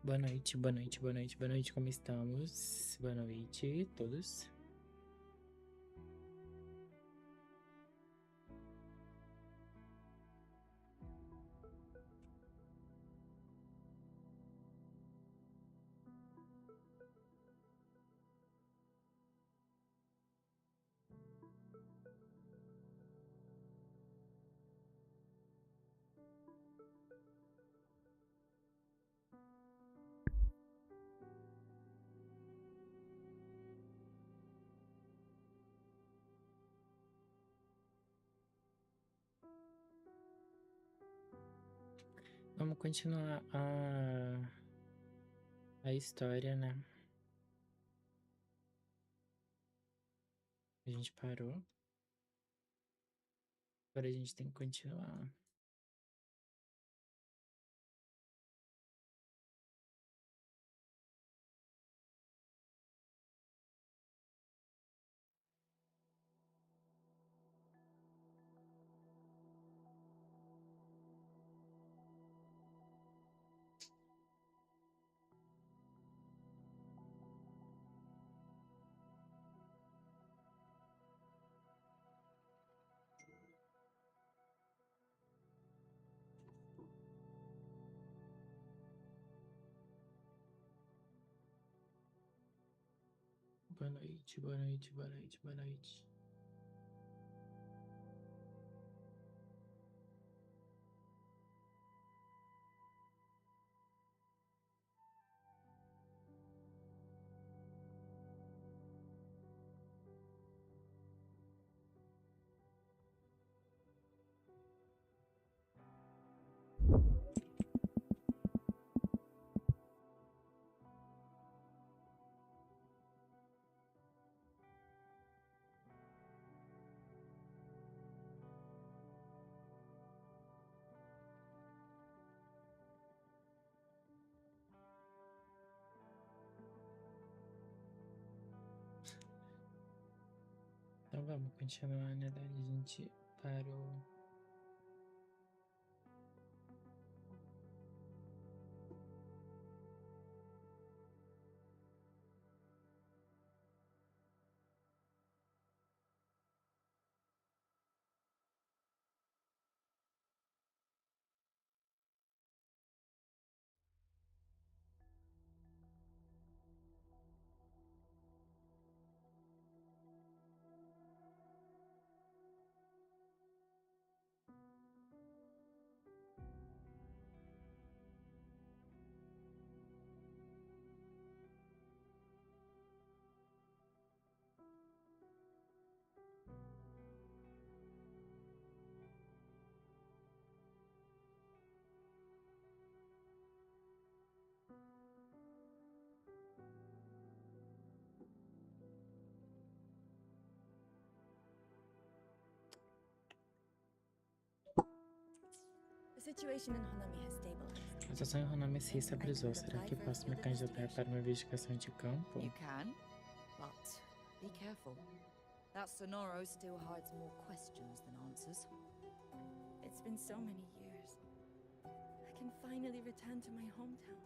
Boa noite, boa noite, boa noite, boa noite, como estamos? Boa noite a todos. Vamos continuar a história, né? A gente parou. Agora a gente tem que continuar. Boa noite, boa noite, boa noite, boa noite. Então vamos continuar, né? Daí a gente parou. A situação em Hanami se estabilizou. Será que posso me candidatar para uma investigação de campo? You can, but be careful. That Sonoro still hides more questions than answers. It's been so many years. I can finally return to my hometown.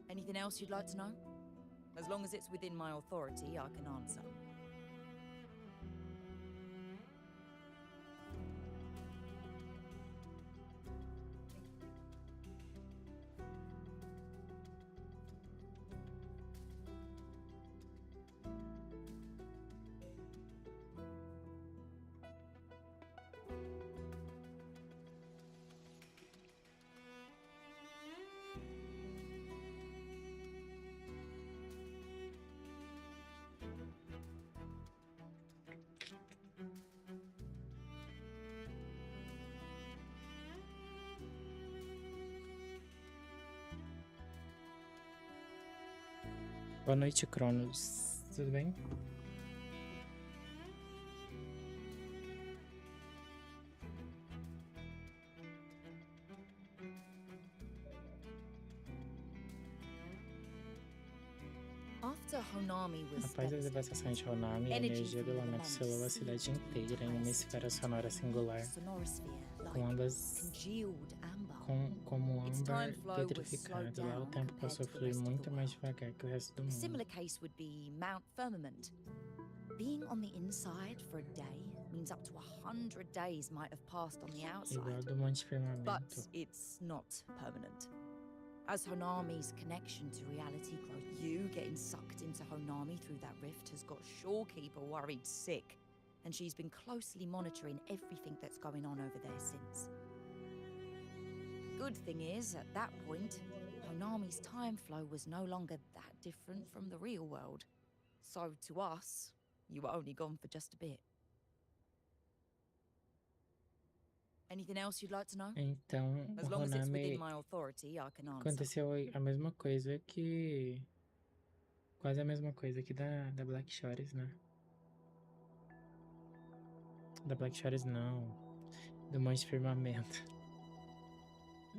Anything else you'd like to know? As long as it's within my authority, I can answer. Boa noite, Cronos. Tudo bem? Após a devastação de Honami, a energia do lamento selou a cidade inteira em uma esfera sonora singular. com ambas, congealed amber. como Its time âmbar flow was petrificado. slowed Lá o down tempo compared passou a to the fluir rest of the muito mais world. devagar que o resto do A mundo. similar case would be Mount Firmament. Being on the inside for a day means up to 100 days might have passed on the Igual outside. do Monte But Firmamento. it's not permanent. As Honami's connection to reality grows, you getting sucked into Honami through that rift has got Shorekeeper worried sick, and she's been closely monitoring everything that's going on over there since. Good thing is, at that point, Honami's time flow was no longer that different from the real world. So to us, you were only gone for just a bit. Anything else you'd like to know? Então, As o long as it's within Honami my authority, I can answer. aconteceu a mesma coisa que... Quase a mesma coisa que da Black Shores, né? Da Black Shores não. Do Monte Firmamento.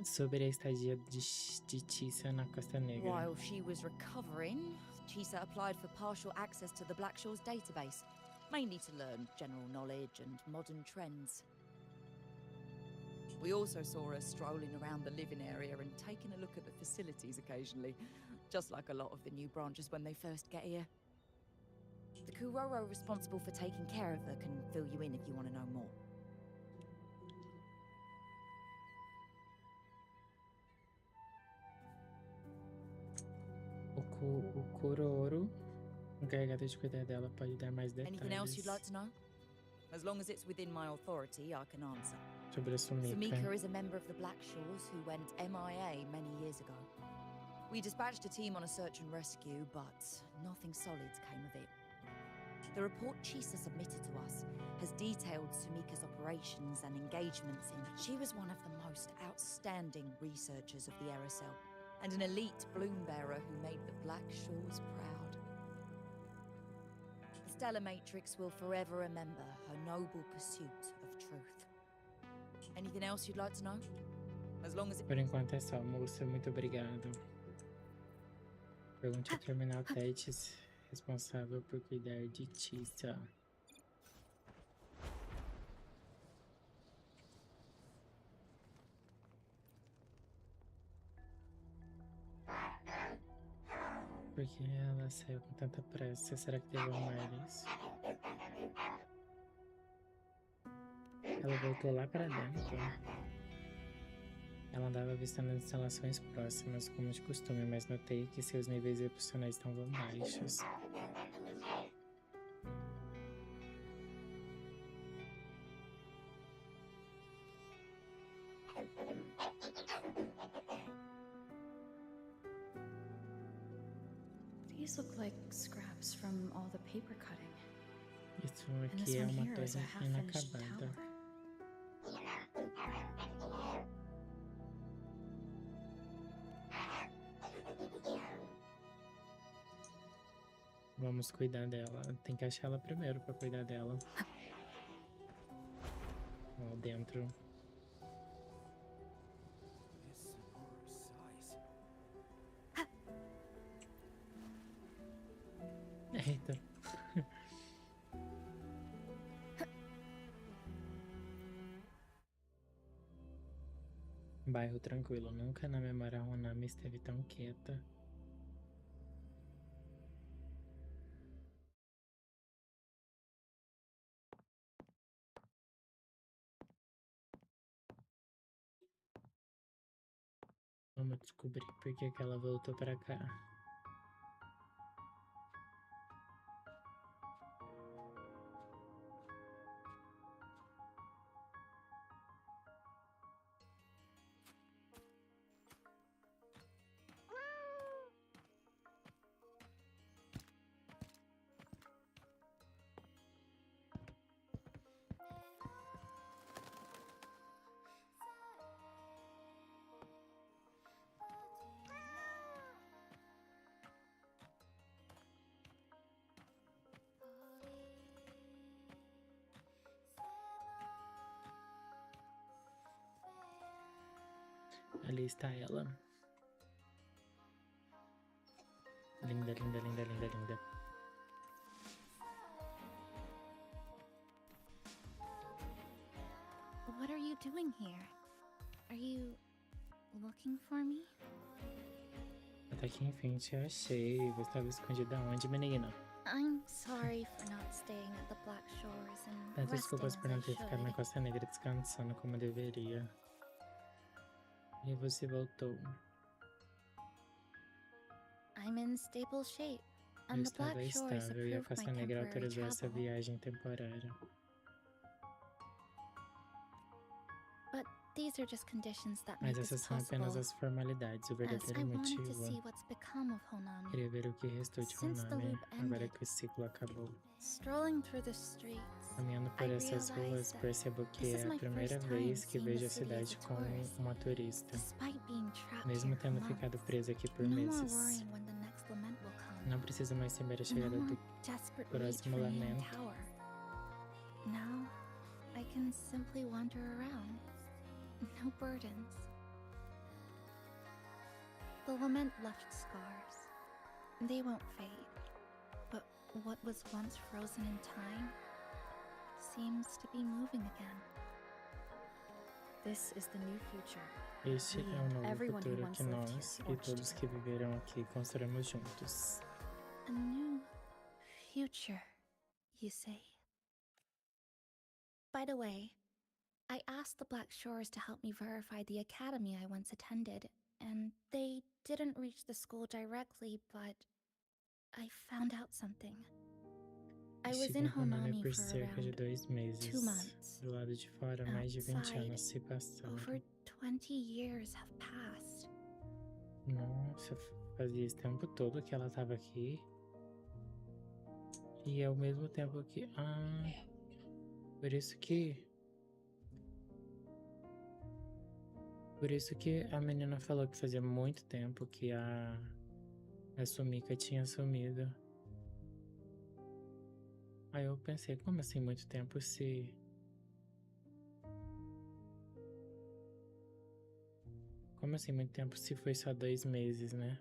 Sobre a estadia de Tissa na Costa Negra. While she was recovering, Chisa applied for partial access to the Black Shores database, mainly to learn general knowledge and modern trends. We also saw her strolling around the living area and taking a look at the facilities occasionally, just like a lot of the new branches when they first get here. The Kuroro responsible for taking care of her can fill you in if you want to know more. O Kuroro, encarregado de cuidar dela, pode dar mais Anything else you'd like detalhes to know? As long as it's within my authority, I can answer. sobre a Sumika. Sumika is a member of the Black Shores who went MIA many years ago. We dispatched a team on a search and rescue, but nothing solid came of it. The report Chisa submitted to us has detailed Sumika's operations and engagements in. She was one of the most outstanding researchers of the Aerosol, and an elite bloom bearer who made the Black Shores proud. The Stellar Matrix will forever remember her noble pursuit of truth. Anything else you'd like to know? As long as it... Por enquanto é só, moça. Muito obrigado. Pergunte ao Terminal Tétis, responsável por cuidar de Tissa. Por que ela saiu com tanta pressa? Será que teve isso? Ela voltou lá para dentro. Ela andava avistando as instalações próximas, como de costume, mas notei que seus níveis emocionais estavam baixos. These look like scraps from all the paper cutting. Isso And this aqui é one uma here is a torre half-finished inacabada. tower. Vamos cuidar dela. Tem que achar ela primeiro pra cuidar dela. Lá dentro. Eita. Bairro tranquilo. Nunca na memória a Honami esteve tão quieta. Vamos descobrir por que ela voltou pra cá. Ali está ela. Linda, linda, linda, linda, linda. What are you doing here? Are you looking for me? Até que enfim te achei. Você estava escondida onde, menina? I'm sorry for not staying at the Black Shores and Peço resting desculpas as por I não ter ficado na should. Costa Negra descansando como deveria. E você voltou. I'm in stable shape, O and the estado Black é Shores estável e a approved my Costa Negra temporary autorizou essa travel. viagem temporária. But these are just conditions that Mas make this essas são apenas possible, as formalidades. O as verdadeiro I wanted to motivo see what's become of Honami. queria ver o que restou de Since the Honami, loop agora ended, que o ciclo acabou. strolling through the streets, Caminhando por I essas ruas, realized that percebo que this is é a my primeira first time vez que seeing the vejo a city as cidade a como tourist. uma turista, Despite being trapped mesmo here for tendo ficado months. presa aqui por No more meses. worrying when the next lament will come. Não preciso mais temer a No chegada more do desperate reach próximo for Neon lamento. Tower. Now, I can simply wander around. No burdens. The lament left scars. They won't fade. But what was once frozen in time seems to be moving again. This is the new future. Este We é o and novo everyone who futuro once que lived nós here e forged todos que together. viveram aqui construímos juntos. A new future, you say? By the way, I asked the Black Shores to help me verify the academy I once attended, and they didn't reach the school directly, but I found out something. I was Estive in em Honami Honami por for cerca de around 2 meses. 2 months. Do lado de fora, mais de 20 Outside, anos se passaram. over 20 years have passed. Nossa, fazia esse tempo todo que ela tava aqui. E ao mesmo tempo que... por isso que... Por isso que a menina falou que fazia muito tempo que a Sumika tinha sumido. Aí eu pensei, como assim muito tempo se... Como assim muito tempo se foi só 2 meses, né?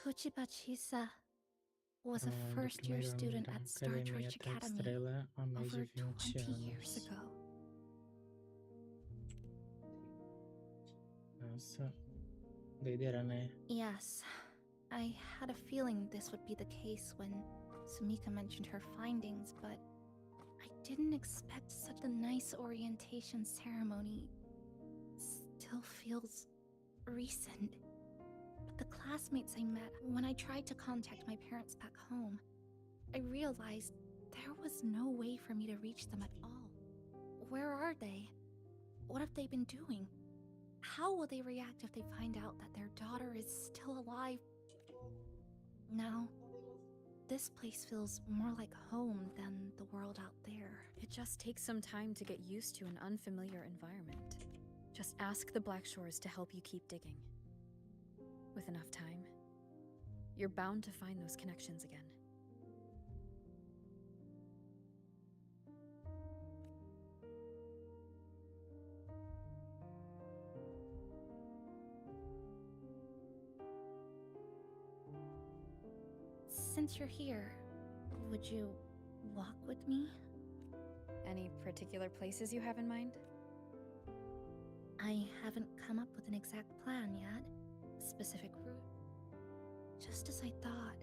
Kuchiba Chisa was a Falando do first-year primeiro ano student da at Star Academia Church Top Academy Estrela há mais de over 20 20 years anos. ago. Nossa, doideira, né? Yes, I had a feeling this would be the case when Sumika mentioned her findings, but I didn't expect such a nice orientation ceremony. Still feels recent. But the classmates I met when I tried to contact my parents back home, I realized there was no way for me to reach them at all. Where are they? What have they been doing? How will they react if they find out that their daughter is still alive? Now, this place feels more like home than the world out there. It just takes some time to get used to an unfamiliar environment. Just ask the Black Shores to help you keep digging. With enough time, you're bound to find those connections again. Since you're here, Would you walk with me? Any particular places you have in mind? I haven't come up with an exact plan yet. Specific route. Just as I thought.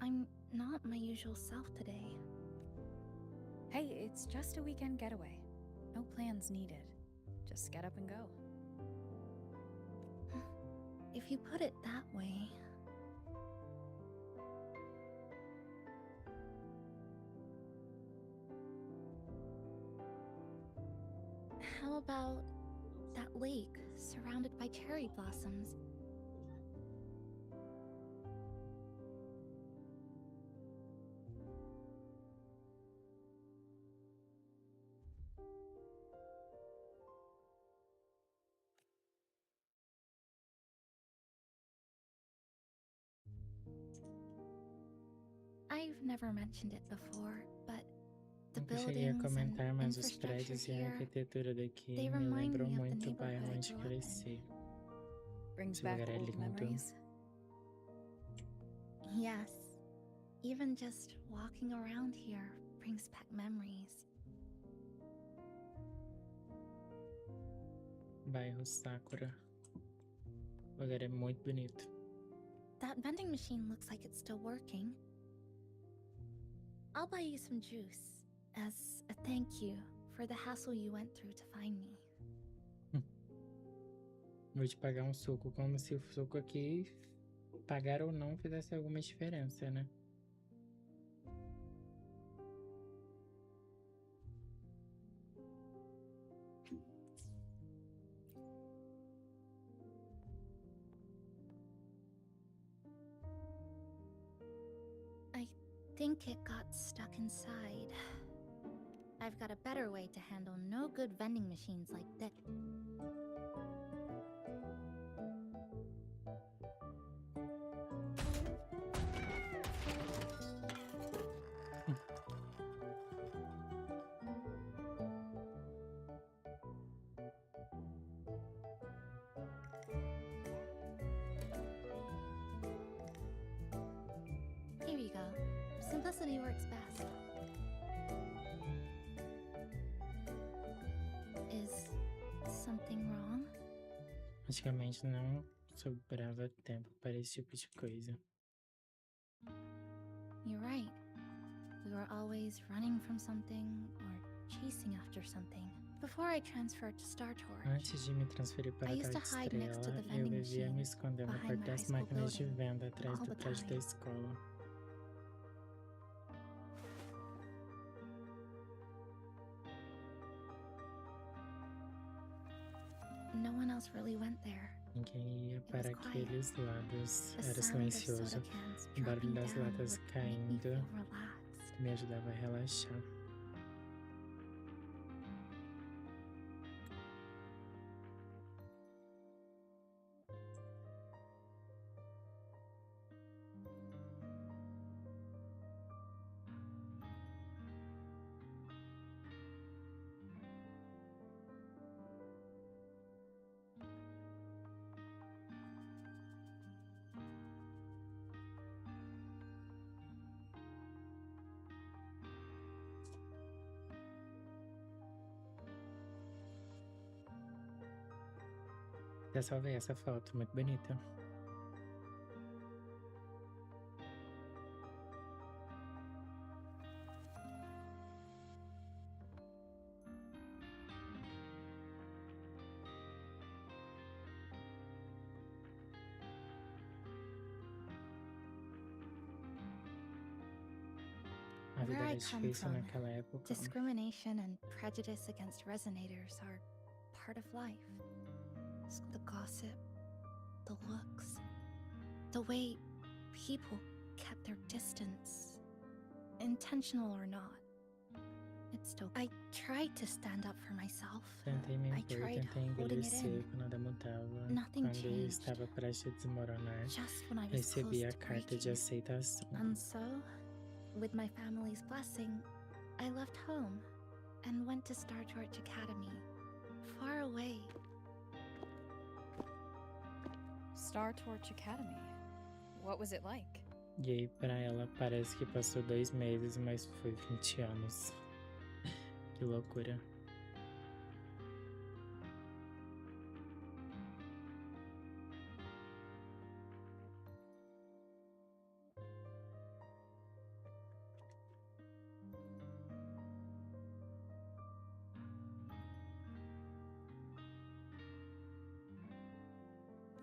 I'm not my usual self today. Hey, it's just a weekend getaway. No plans needed. Just get up and go. If you put it that way. How about that lake surrounded by cherry blossoms? I've never mentioned it before, but the Nunca cheguei a buildings and comentar, mas os infrastructure prédios e a here, arquitetura daqui they me remind lembram me of the muito o bairro neighborhood I onde grew up in. cresci. Brings Esse back lugar é old lindo. memories. Yes. Even just walking around here brings back memories. Bairro Sakura. O lugar é muito bonito. That vending machine looks like it's still working. I'll buy you some juice as a thank you for the hassle you went through to find me. Vou te pagar um suco, como se o suco aqui, pagar ou não, fizesse alguma diferença, né? I think it got stuck inside. I've got a better way to handle no good vending machines like this. Here you go. Simplicity works best. Is something wrong? Antigamente não sobrava tempo para esse tipo de coisa. You're right. We were always running from something or chasing after something. Before I transferred to Star Torch, Antes de me transferir para I a used to Tal hide next to Estrela, the eu vending vivia me machine escondendo behind perto my das high school máquinas de building venda atrás all do the prédio da time. escola. No one else really went there. Ninguém ia para was quiet. aqueles lados. The Era sound of silencioso. soda cans O barulho dropping das down latas would make me caindo feel relaxed. me ajudava a relaxar. Até salvei essa foto, muito bonita. A vida Where I era come difícil from, naquela época. discrimination and prejudice against resonators are part of life. So the gossip, the looks, the way people kept their distance, intentional or not. It's still. I tried to stand up for myself. Tentei me I impor, tried tentei engolir holding it in. seco, nada mudava. Nothing Quando eu changed. estava prestes a desmoronar, Just when I was recebi close a to carta de breaking. aceitação. And so, with my family's blessing, I left home and went to Star Torch Academy, far away. Star Torch Academy. What was it like? E aí pra ela parece que passou 2 meses, mas foi 20 anos. Que loucura.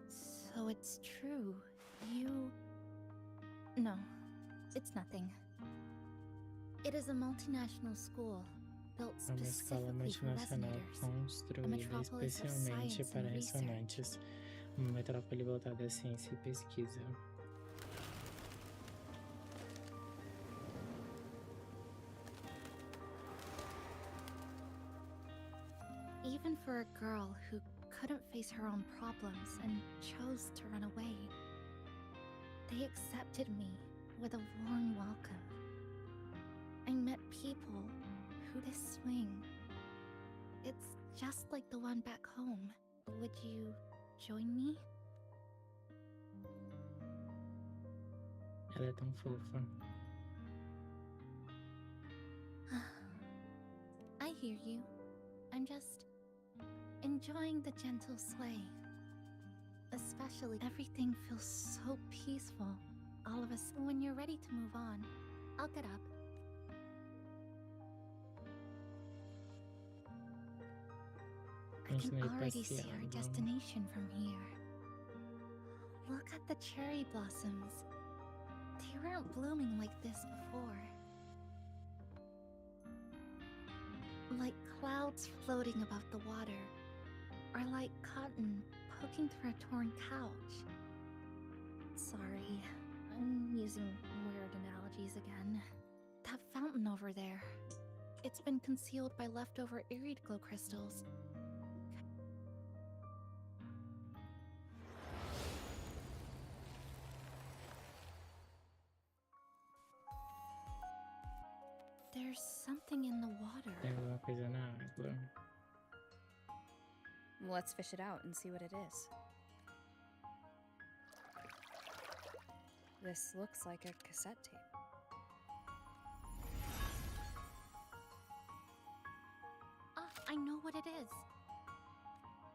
So it's true. You... No, it's nothing. It is a multinational school, built É uma escola specifically for multinacional resonators. construída metropolis of especialmente science para and research. ressonantes, uma metrópole voltada à ciência e pesquisa. Even for a girl who couldn't face her own problems and chose to run away, they accepted me with a warm welcome. I met people who this swing. It's just like the one back home. Would you join me? Ela é tão fofa. I hear you. I'm just enjoying the gentle sway. Especially, everything feels so peaceful. All of us, when you're ready to move on, I'll get up. I can Continue already see our passeando. destination from here. Look at the cherry blossoms. They weren't blooming like this before. Like clouds floating above the water, or like cotton poking through a torn couch. Sorry, I'm using weird analogies again. That fountain over there, it's been concealed by leftover irid glow crystals. There's something in the water. Tem alguma coisa na água. Let's fish it out and see what it is. This looks like a cassette tape. Ah, I know what it is.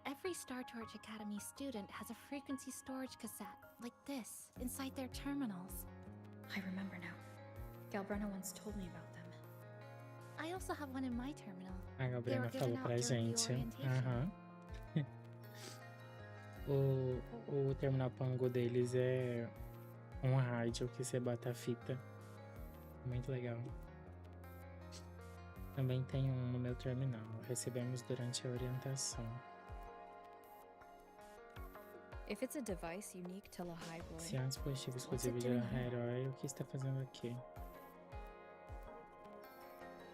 Every Star Torch Academy student has a frequency storage cassette, like this, inside their terminals. I remember now. Galbrena once told me about them. I also have one in my terminal. A Gabriela They were given falou out pra during the gente. orientation. Aham. O terminal Pango deles é um rádio que você bota a fita. Muito legal. Também tem um no meu terminal. Recebemos durante a orientação. If it's a device unique to Lahai Se é um dispositivo exclusivo de herói, o que está fazendo aqui?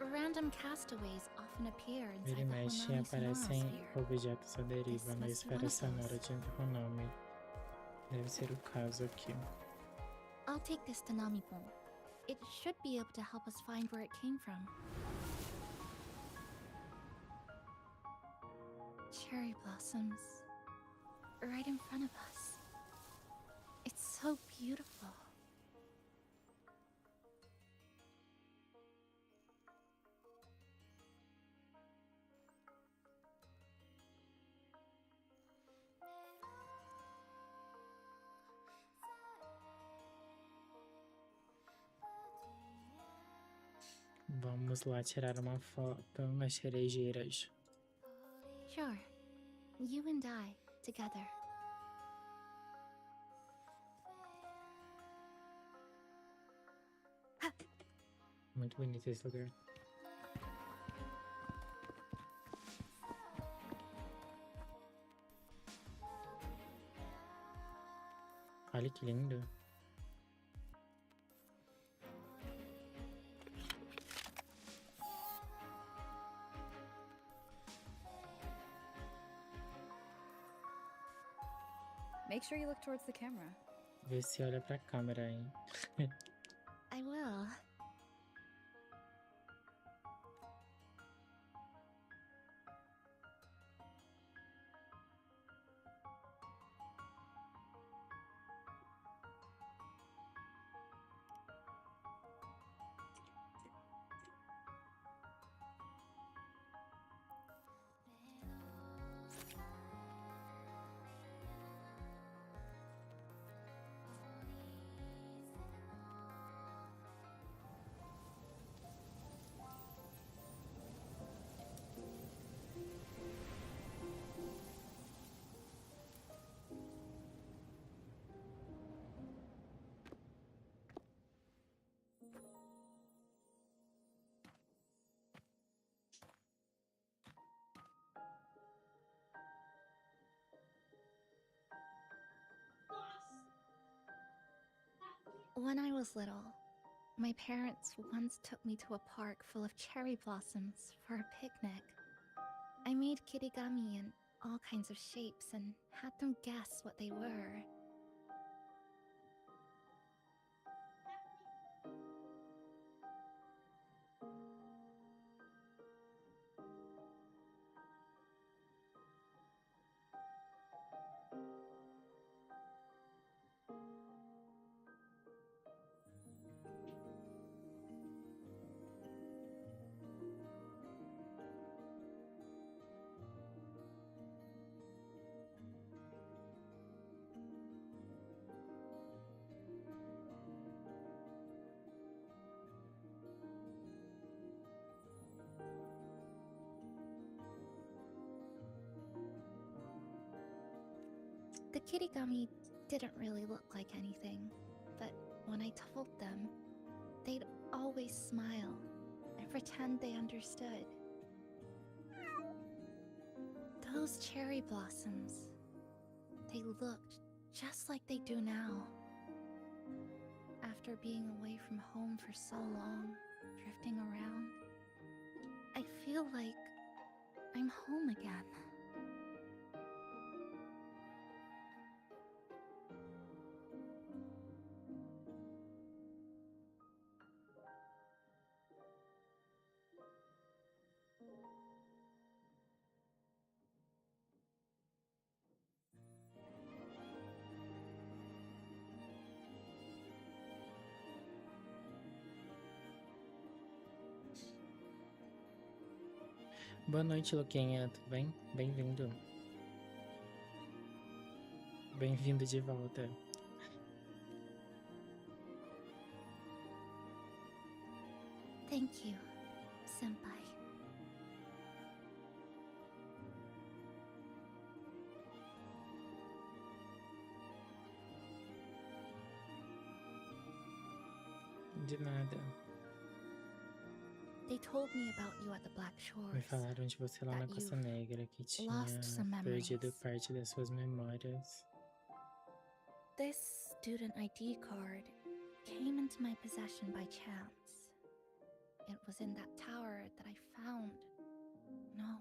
Random castaways often appear Vira e inside the mexe Honami aparecem sonorosphere. objetos à deriva This na must be esfera one of sonora those. de Honami. Deve ser o caso aqui. I'll take this to Namipon. It should be able to help us find where it came from. Cherry blossoms. Right in front of us. It's so beautiful. Vamos lá tirar uma foto nas cerejeiras. Sure. You and I, together. Muito bonito esse lugar. Olha que lindo. Make sure you look towards the camera. Vê se olha pra câmera, hein? I will. When I was little, my parents once took me to a park full of cherry blossoms for a picnic. I made kirigami in all kinds of shapes and had them guess what they were. The kirigami didn't really look like anything, but when I told them, they'd always smile and pretend they understood. Those cherry blossoms, they looked just like they do now. After being away from home for so long, drifting around, I feel like I'm home again. Boa noite, Luquinha. Tudo bem? Bem-vindo. Bem-vindo de volta. Thank you, senpai. De nada. They told me about you at the Black Me Shores. falaram de você lá na that Costa you've Negra, que tinha lost some perdido memories. parte das suas memórias. This student ID card came into my possession by chance. It was in that tower that I found. No,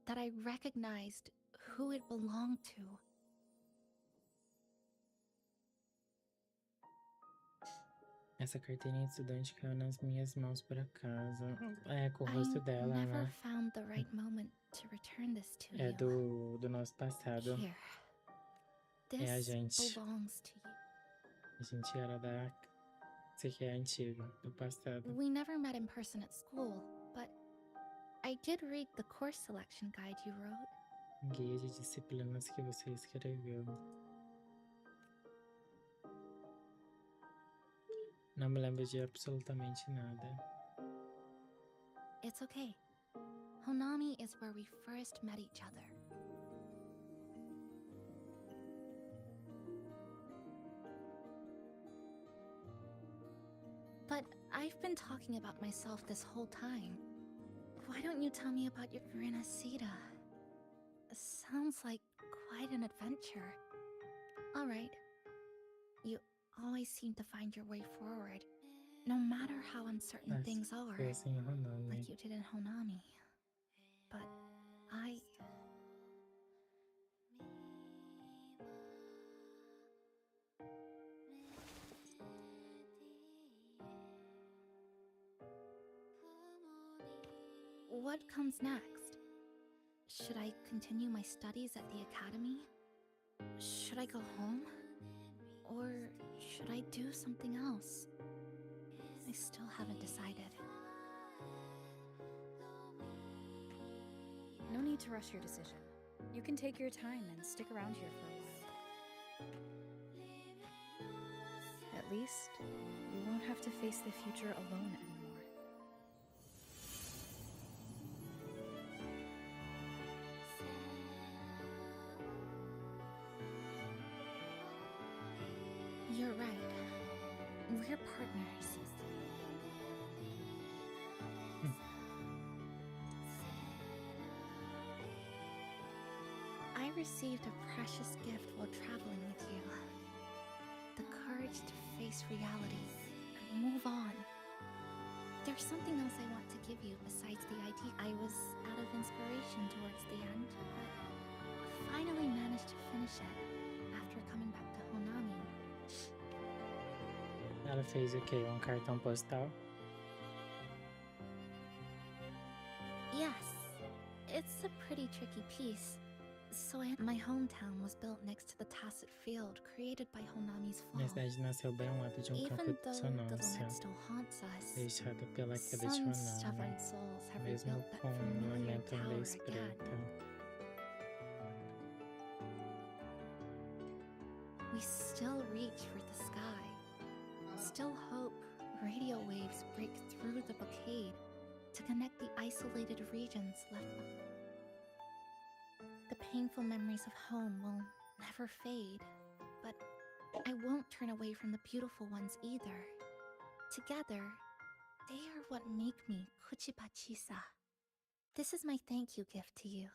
that I recognized who it belonged to. Essa carteirinha de estudante caiu nas minhas mãos por acaso. É, com o I rosto dela, never né? found the right moment to return this to É you. do nosso passado. Here. É a This gente. belongs to you. A gente era da... Isso aqui é antigo, do passado. We never met in person at school, but I did read the course selection guide you wrote. Guia de disciplinas que você escreveu. Não me lembro de absolutamente nada. It's okay. Honami is where we first met each other. But I've been talking about myself this whole time. Why don't you tell me about your Renacida? Sounds like quite an adventure. All right. You always seem to find your way forward, no matter how uncertain things are, Foi assim em Honami. like you did in Honami. But what comes next? Should I continue my studies at the academy? Should I go home? Or should I do something else? I still haven't decided. No need to rush your decision. You can take your time and stick around here for a while. At least, you won't have to face the future alone anymore. You're right. We're partners. I received a precious gift while traveling with you. The courage to face reality and move on. There's something else I want to give you besides the idea. I was out of inspiration towards the end, but finally managed to finish it after coming back to Honami. Ela fez o quê? Um cartão postal? Yes, it's a pretty tricky piece. So my hometown was built next to the tacit field created by Honami's Minha fall. cidade nasceu bem ao lado de um campo Even de though the dissonância, limit still haunts us, deixado pela queda de some Honami, stubborn souls have mesmo rebuilt that com o familiar movimento em tower lei again. espreita. We still reach for the sky, still hope radio waves break through the blockade to connect the isolated regions left behind. The painful memories of home will never fade, but I won't turn away from the beautiful ones either. Together, they are what make me Kuchibachisa. This is my thank you gift to you.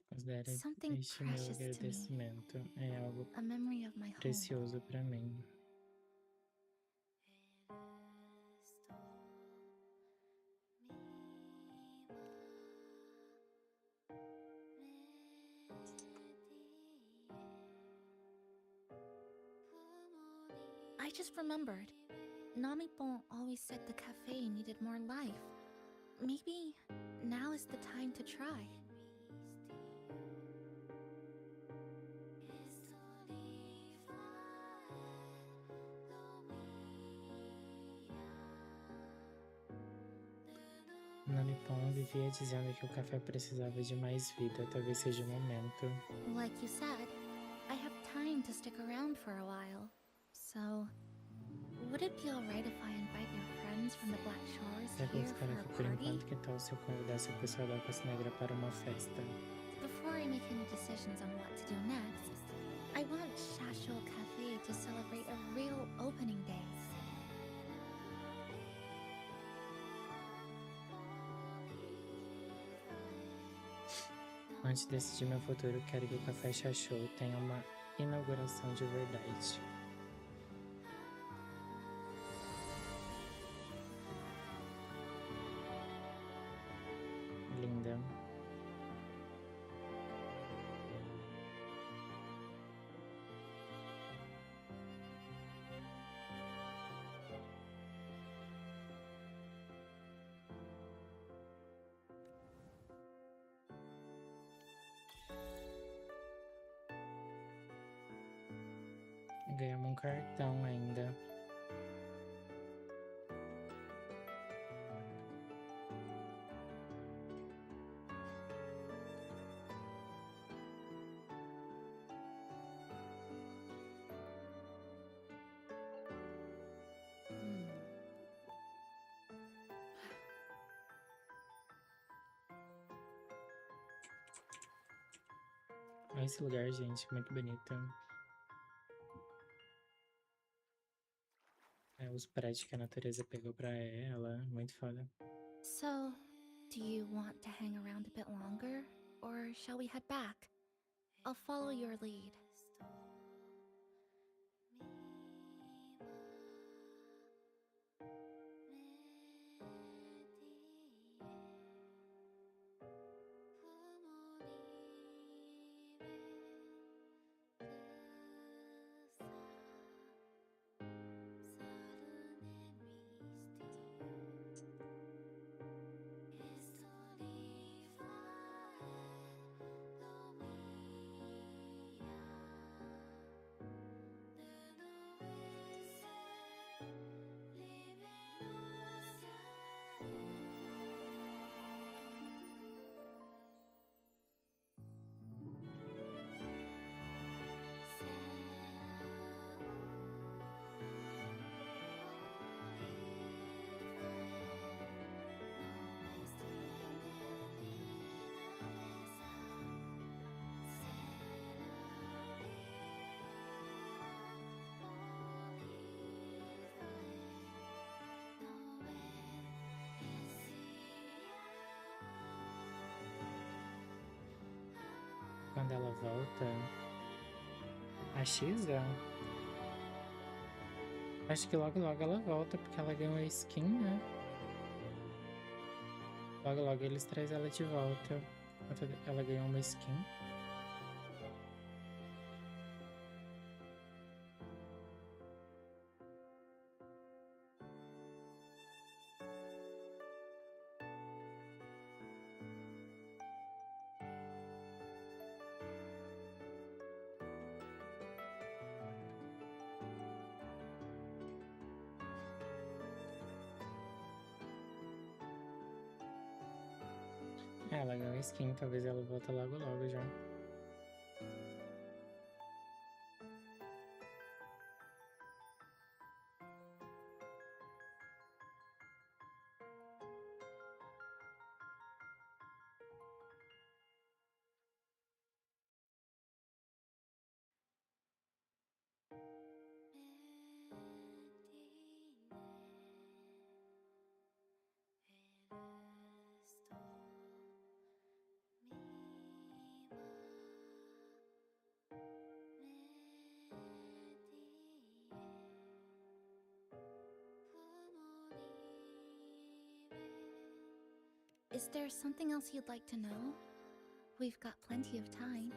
Considere Something este meu precious to me. agradecimento. É algo A memory of my home. precioso para mim. I just remembered. Namipon always said the cafe needed more life. Maybe now is the time to try. Namipon vivia dizendo que o café precisava de mais vida. Talvez seja o momento. Like you said, I have time to stick around for a while. So, would it be alright if I invite your friends from the Black Shores Já que eu here ficar for aqui a por party? enquanto, que tal se eu convidasse o pessoal da Costa Negra para uma festa? Before I make any decisions on what to do next, I want Shasho Cafe to celebrate a real opening day. Antes de decidir meu futuro, quero que o Café Chachou tenha uma inauguração de verdade. Linda. Ganhamos um cartão ainda. Olha esse lugar, gente, muito bonito. Os prédios que a natureza pegou pra ela, muito foda. So, do you want to hang around a bit longer, or shall we head back? I'll follow your lead. Quando ela volta, a Xisa, Acho que logo logo ela volta, porque ela ganhou a skin, né? Logo logo eles trazem ela de volta. Enquanto ela ganhou uma skin. Ela ganhou a skin, talvez ela volta logo logo já. Is there something else you'd like to know? We've got plenty of time.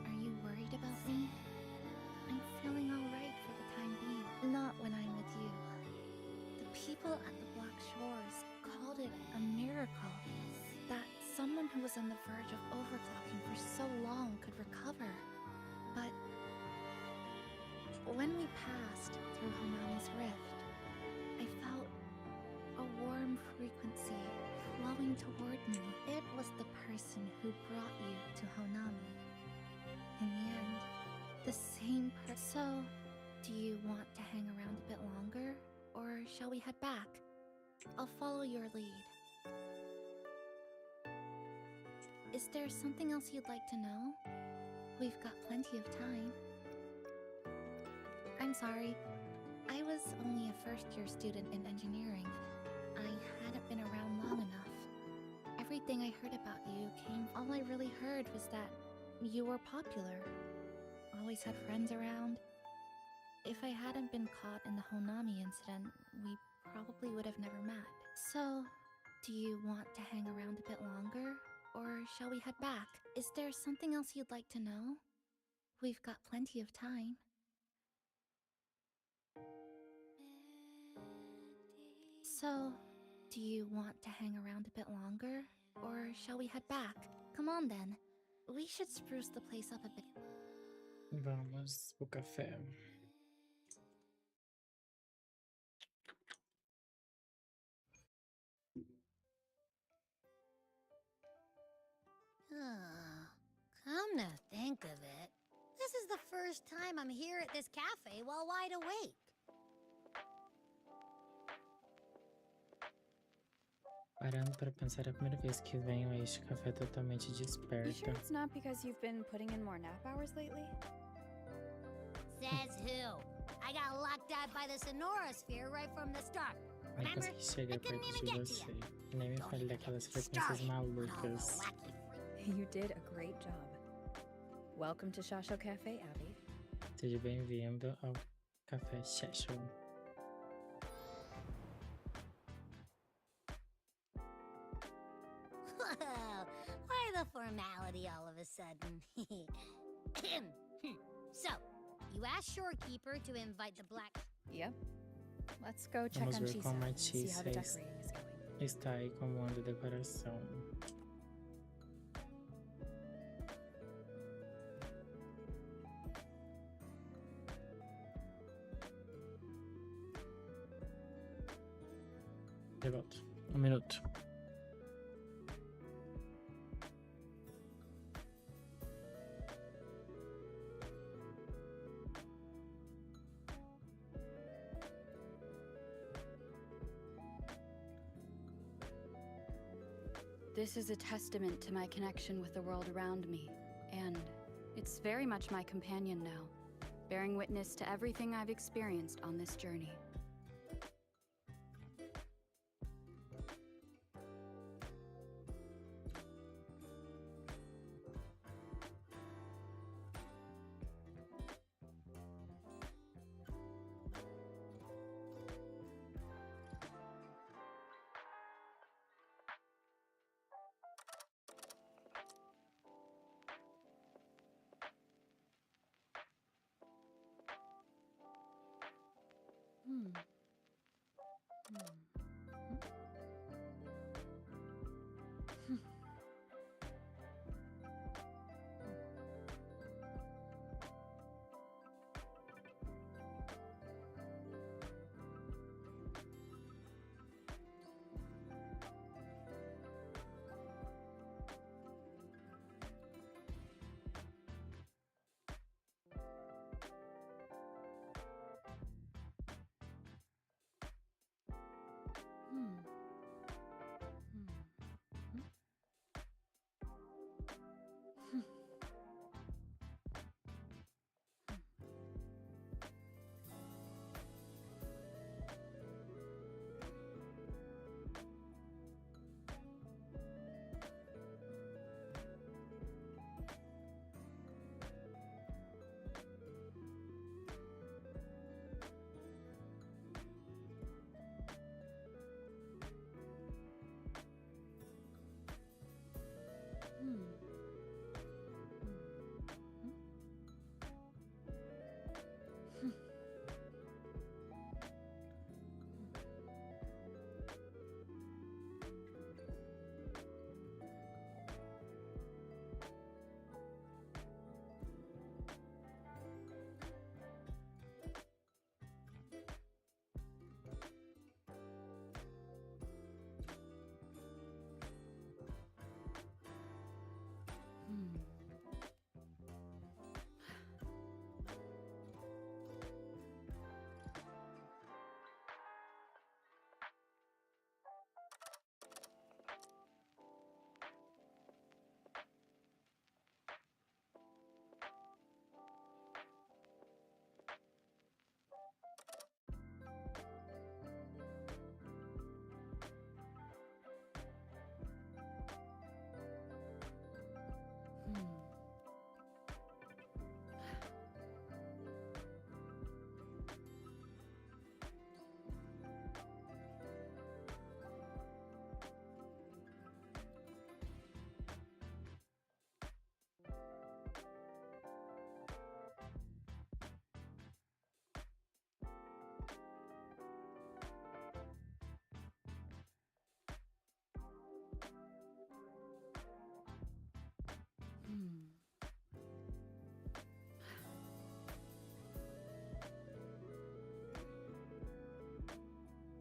Are you worried about me? I'm feeling alright for the time being. Not when I'm with you. The people at the Black Shores called it a miracle. That someone who was on the verge of overclocking for so long could recover. But when we passed through Hanami's rift, I felt a warm frequency flowing toward me. It was the person who brought you to Honami. In the end, the same person. So, do you want to hang around a bit longer, or shall we head back? I'll follow your lead. Is there something else you'd like to know? We've got plenty of time. I'm sorry. I was only a first-year student in engineering. I hadn't been around long enough. Everything I heard about you came... All I really heard was that you were popular. Always had friends around. If I hadn't been caught in the Honami incident, we probably would have never met. So, do you want to hang around a bit longer? Or shall we head back? Is there something else you'd like to know? We've got plenty of time. So, do you want to hang around a bit longer? Or shall we head back? Come on then. We should spruce the place up a bit. Vamos pro café. Come to think of it, this is the first time I'm here at this cafe while wide awake. Parando para pensar, é a primeira vez que venho a este café totalmente You sure desperta. it's not because you've been putting in more nap hours lately? Says who? I got locked out by the Sonora Sphere right from the start. Nem Remember? consegui chegar I couldn't perto even de get to você. you. E nem me Don't fale even daquelas get me frequências started on all the malucas. wacky You did a great job. Welcome to Shasho Cafe, Abby. Seja bem-vindo ao Café Shasho. Whoa, why the formality all of a sudden? So, you asked Shorekeeper to invite the Black... Yep. Let's go check Vamos on ver Chisa como a and see how the Chisa decorating is going. está aí comando a decoração. De volta. Um minuto. This is a testament to my connection with the world around me, and it's very much my companion now, bearing witness to everything I've experienced on this journey.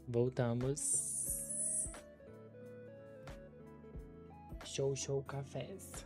Voltamos. Show cafés.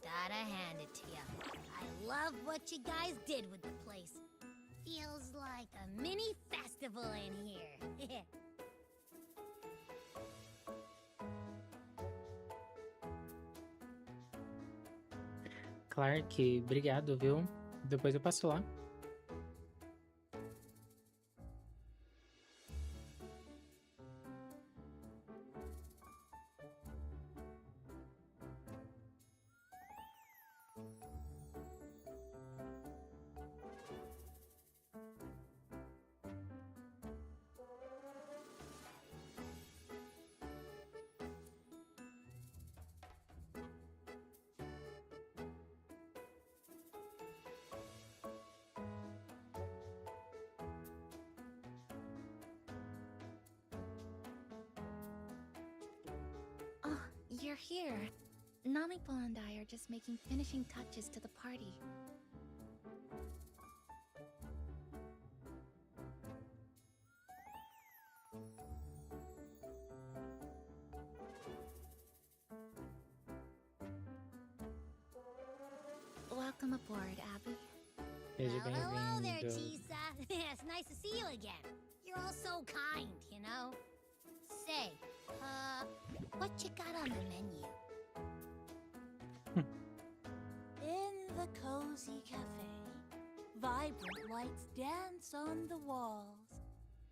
Gotta hand it to you. I love what you guys did with the place. Feels like a mini festival in here. Clark, obrigado, viu? Depois eu passo lá. you're here. Namiko and I are just making finishing touches to the party. Welcome aboard, Abby. Seja Well, hello there, bem-vindo. Chisa. It's nice to see you again. You're all so kind, you know? Say, what you got on the menu? In the cozy cafe, vibrant lights dance on the walls.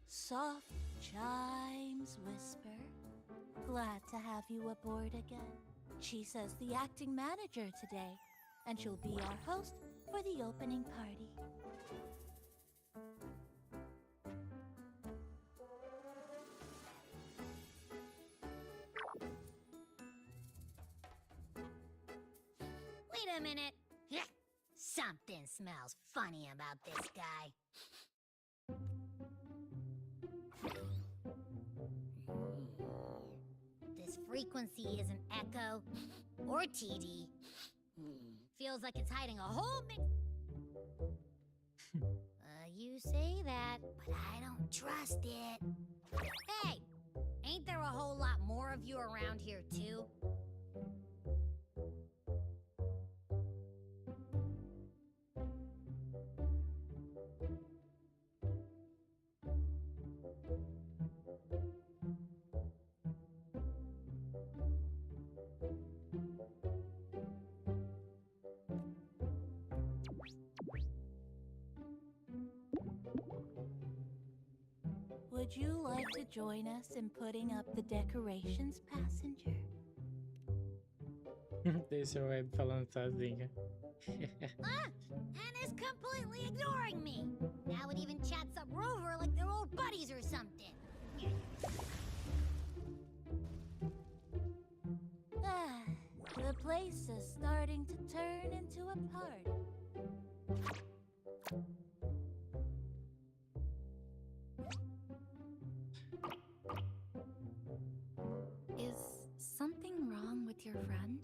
Soft chimes whisper. Glad to have you aboard again. Chisa's the acting manager today, and she'll be our host for the opening party. Wait a minute. Something smells funny about this guy. This frequency isn't echo or TD. Feels like it's hiding a whole mix. You say that, but I don't trust it. Hey, ain't there a whole lot more of you around here too? Would you like to join us in putting up the decorations, passenger? Deixa o Web falando sozinha. Anna's completely ignoring me. Now it even chats up Rover like they're old buddies or something. The place is starting to turn into a party. Is something wrong with your friend?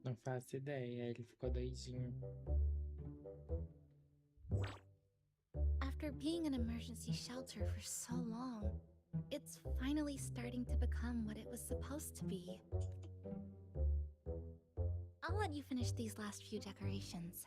Não faço ideia, ele ficou doidinho. After being an emergency shelter for so long, it's finally starting to become what it was supposed to be. I'll let you finish these last few decorations.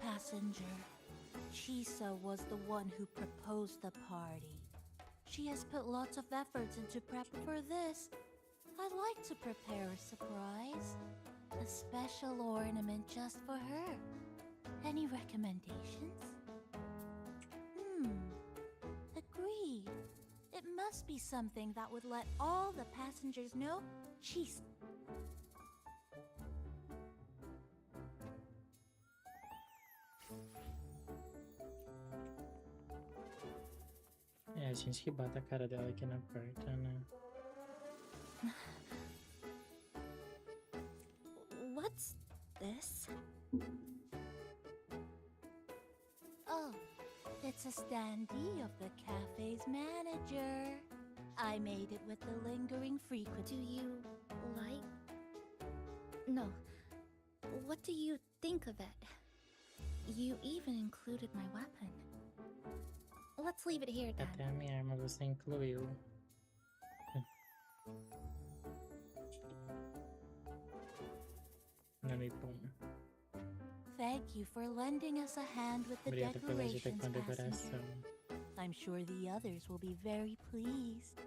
Passenger, Chisa was the one who proposed the party. She has put lots of efforts into prep for this. I'd like to prepare a surprise. A special ornament just for her. Any recommendations? Agreed. It must be something that would let all the passengers know she's... É, a gente que bota a cara dela aqui na porta, né? What's this? Oh, it's a standee of the cafe's manager. I made it with the lingering frequency. Do you like... No. What do you think of it? You even included my weapon. Let's leave it here then. Até a minha arma você incluiu. Não me põe. Thank you for lending us a hand with the Obrigada pela ajuda decorations, com a passenger. decoração. I'm sure the others will be very pleased.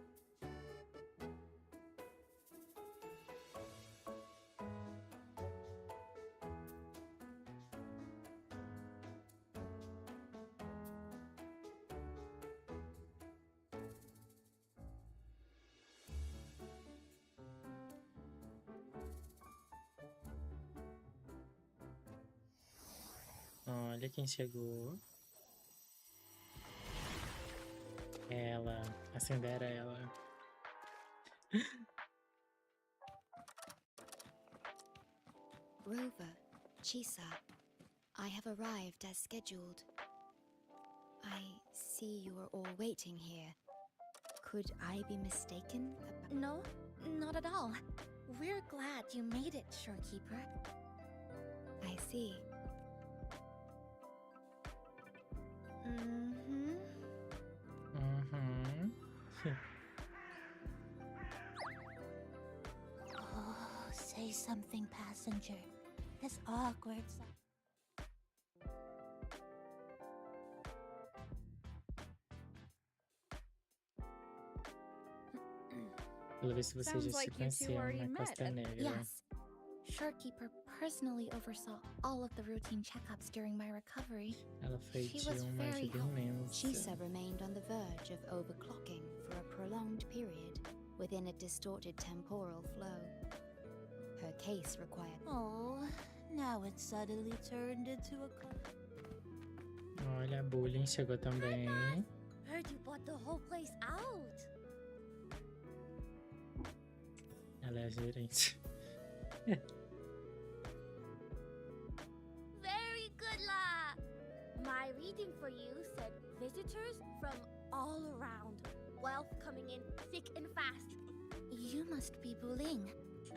Olha quem chegou. Ela, a Cinderela. Rover, Chisa, I have arrived as scheduled. I see you are all waiting here. Could I be mistaken about... No, not at all. We're glad you made it, Shorekeeper. I see. Mm-hmm. Uhum. Oh, say something, passenger. This awkward. Pelo visto vocês Sounds já se like you two conheciam already na met Costa at- Negra. Yes. Shorekeeper personally oversaw all of the routine checkups during my recovery. Ela foi She de was uma very ajuda helpful. imensa. Chisa remained on the verge of overclocking for a prolonged period within a distorted temporal flow. Her case required... Oh, now it's suddenly turned into a. Olha, a Bullying chegou também. Heard you bought the whole place out. Ela é a gerente. Very good, La. My reading for you said visitors from all around. Wealth coming in thick and fast. You must be Buling.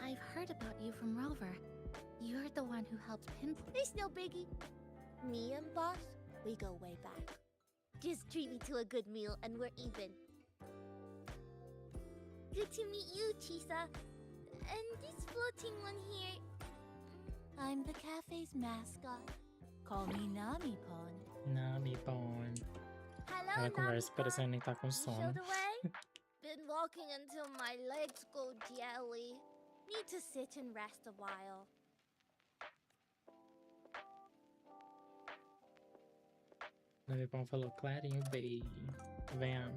I've heard about you from Rover. You're the one who helped pinpoint. It's no biggie. Me and Boss, we go way back. Just treat me to a good meal and we're even. Good to meet you, Chisa. And this floating one here. I'm the cafe's mascot. Call me Namipon. Namipon. Hello, Ela conversa Namipon. parecendo nem tá com You sono. showed away? Been walking until my legs go jelly. Need to sit and rest a while. Namipon falou, Clarinho, bem. Venha.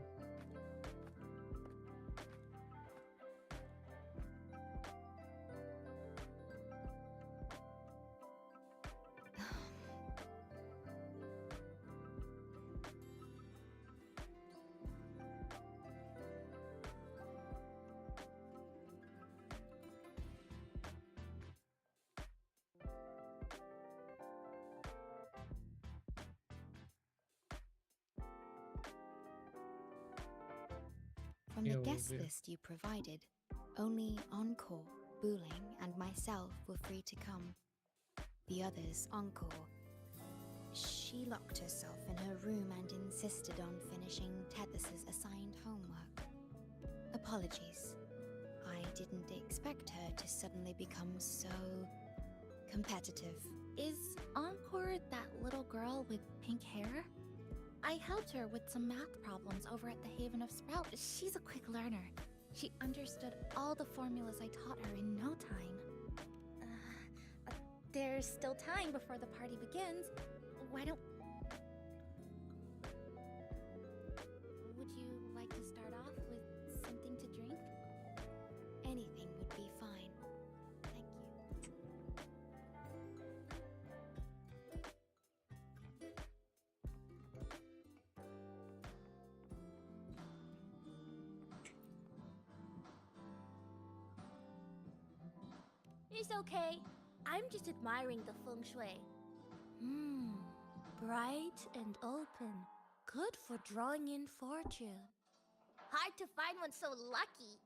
From the Eu guest ouvi. list you provided, only Encore, Buling, and myself were free to come. The others, Encore. She locked herself in her room and insisted on finishing Tethys's assigned homework. Apologies. I didn't expect her to suddenly become so competitive. Is Encore that little girl with pink hair? I helped her with some math problems over at the Haven of Sprout. She's a quick learner. She understood all the formulas I taught her in no time. There's still time before the party begins. Why don't... Would you like to start off with something to drink? Anything would be fine. Thank you. It's okay. I'm just admiring the feng shui. Bright and open. Good for drawing in fortune. Hard to find one so lucky.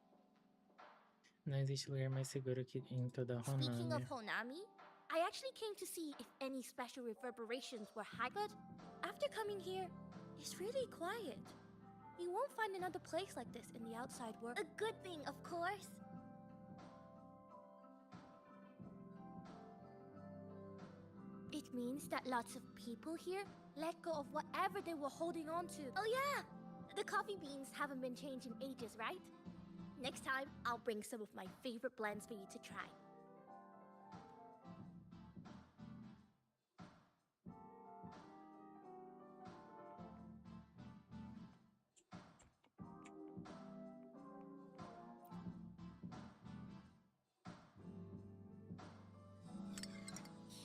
Não existe lugar mais seguro que em toda a Speaking of Honami. Honami, I actually came to see if any special reverberations were high, but after coming here, it's really quiet. You won't find another place like this in the outside world. A good thing, of course. It means that lots of people here let go of whatever they were holding on to. Oh yeah! The coffee beans haven't been changed in ages, right? Next time, I'll bring some of my favorite blends for you to try.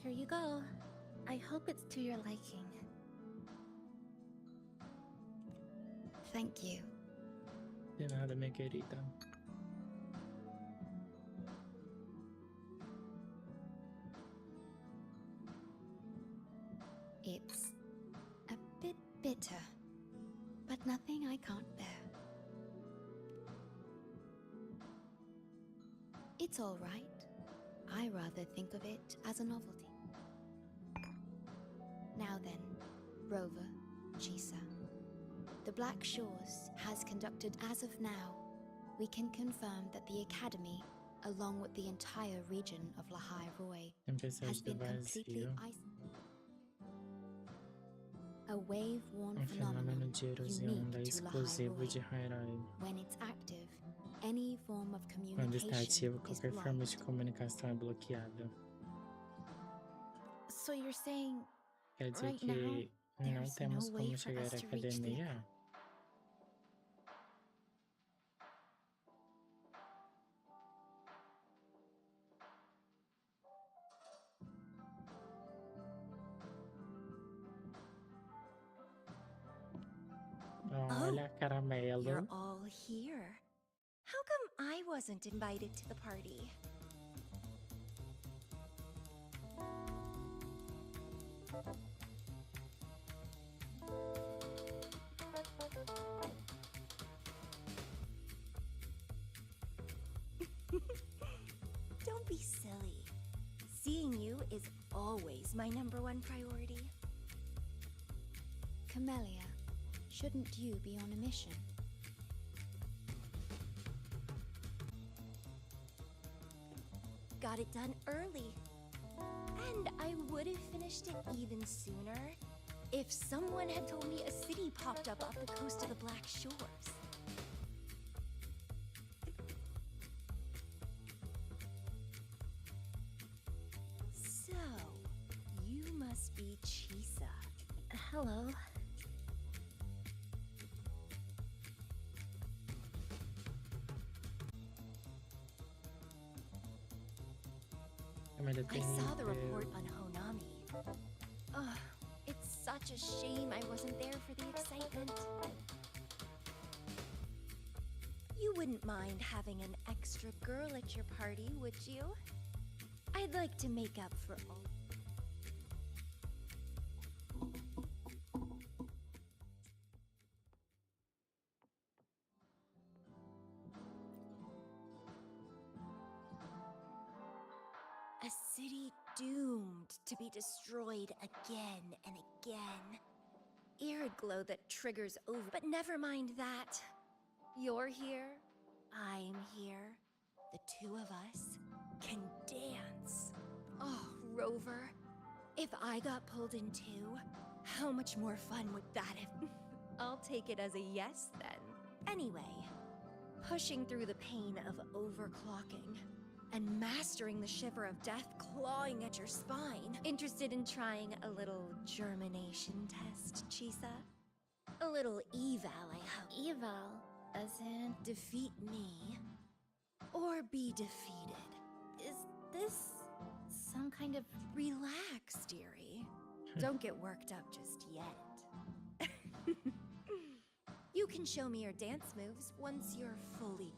Here you go. I hope it's to your liking. Thank you. De nada, minha querida. It's a bit bitter, but nothing I can't bear. It's all right. I rather think of it as a novelty. Now then, Rover, Chisa. The Black Shores has conducted as of now. We can confirm that the Academy, along with the entire region of Lahai Roy, has Tempestade do been completely vazio. isolated. A wave-worn Fenômeno phenomenon de erosão unique da to Lahai exclusivo Roy. de Hyrule. When it's active, any form of Quando está communication ativo, is qualquer forma de blocked. comunicação é bloqueada. So you're saying Quer dizer right que now não there's temos no way como for chegar us à to reach the academia? Olha, caramelo. You're all here. How come I wasn't invited to the party? Don't be silly. Seeing you is always my #1 priority. Camellia, shouldn't you be on a mission? Got it done early. And I would have finished it even sooner if someone had told me a city popped up off the coast of the Black Shores. So, you must be Chisa. hello? I saw the report on Honami. Ugh, it's such a shame I wasn't there for the excitement. You wouldn't mind having an extra girl at your party, would you? I'd like to make up for all. A city doomed to be destroyed again and again. Arid glow that triggers over. But never mind that. You're here. I'm here. The two of us can dance. Oh, Rover. If I got pulled in too, how much more fun would that have? I'll take it as a yes then. Anyway, pushing through the pain of overclocking and mastering the shiver of death clawing at your spine. Interested in trying a little germination test, Chisa? A little eval, I hope. Eval, as in Defeat me, or be defeated. is this some kind of Relax, dearie. Don't get worked up just yet. You can show me your dance moves once you're fully...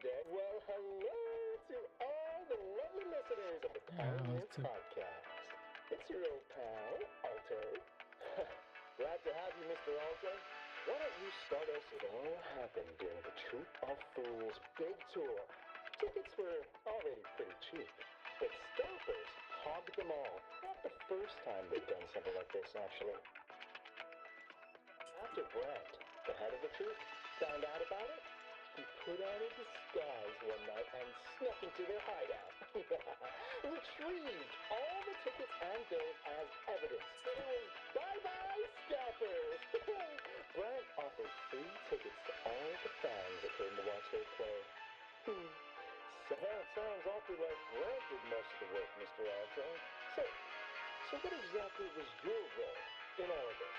Day. Well, hello to all the lovely listeners of the Pioneers Alto. Podcast. It's your old pal, Alto. Glad to have you, Mr. Alto. Why don't you start us with all happened during the Troop of Fools big tour? Tickets were already pretty cheap, but scalpers hogged them all. Not the first time they've done something like this, actually. After Brent, the head of the troop, found out about it, he put on a disguise one night and snuck into their hideout. Retrieved all the tickets and bills as evidence. It was bye-bye scalpers! Brent offered free tickets to all the fans that came to watch their play. Sounds awfully like Brent did most of the work, Mr. Alto. So what exactly was your role in all of this?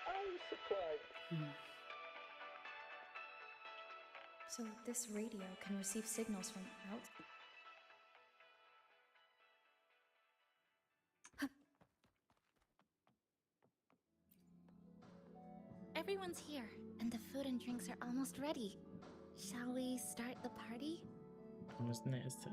I supplied. So this radio can receive signals from out. Everyone's here, and the food and drinks are almost ready. Shall we start the party? Vamos nessa.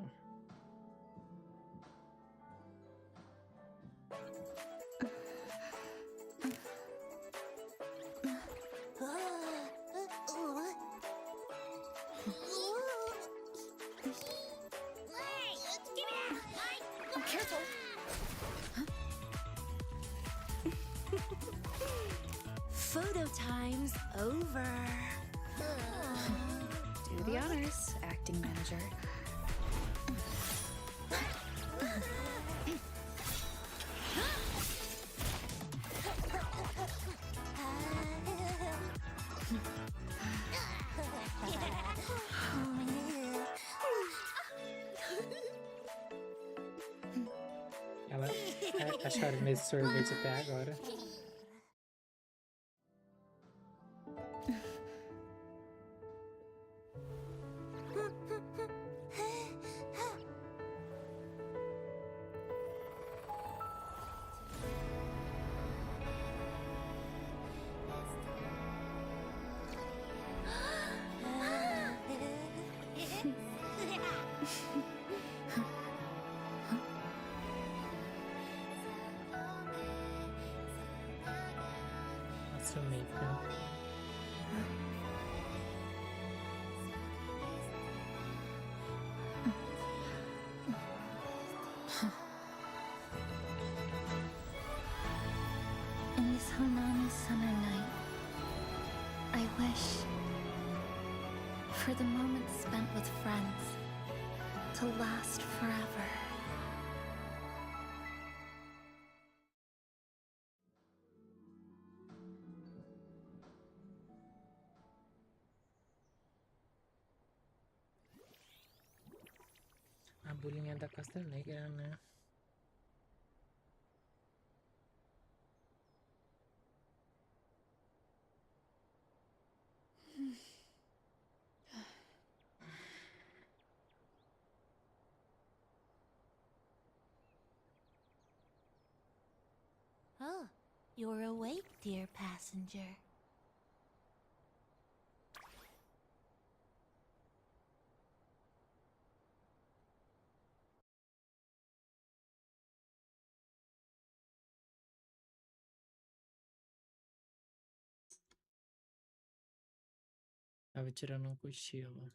Photo time's over. Do the honors, acting manager. Ela acharam nesse sorvete até agora. Nossa, Mika. In this Hanami summer night, I wish for the moments spent with friends to last forever. A bolinha da Costa Negra, né? Oh, you're awake, dear passenger. Tava tirando um cochilo.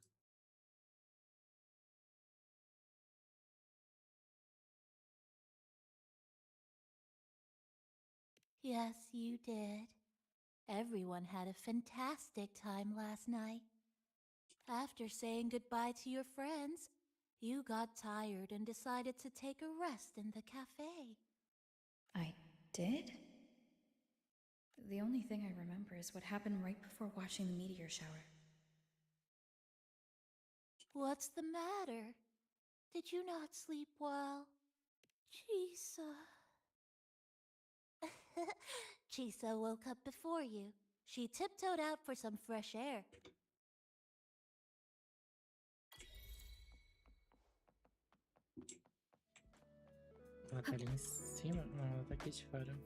Yes, you did. Everyone had a fantastic time last night. After saying goodbye to your friends, you got tired and decided to take a rest in the cafe. I did? The only thing I remember is what happened right before watching the meteor shower. What's the matter? Did you not sleep well? Chisa. Chisa woke up before you. She tiptoed out for some fresh air. Ela tá ali em cima? Não, ela tá aqui de fora.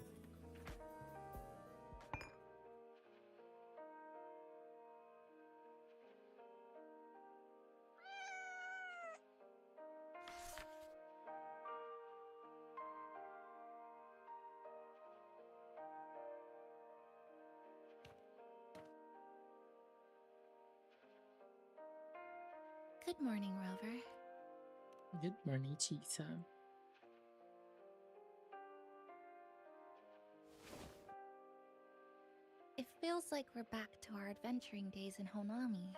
Good morning, Rover. Good morning, Chisa. It feels like we're back to our adventuring days in Honami.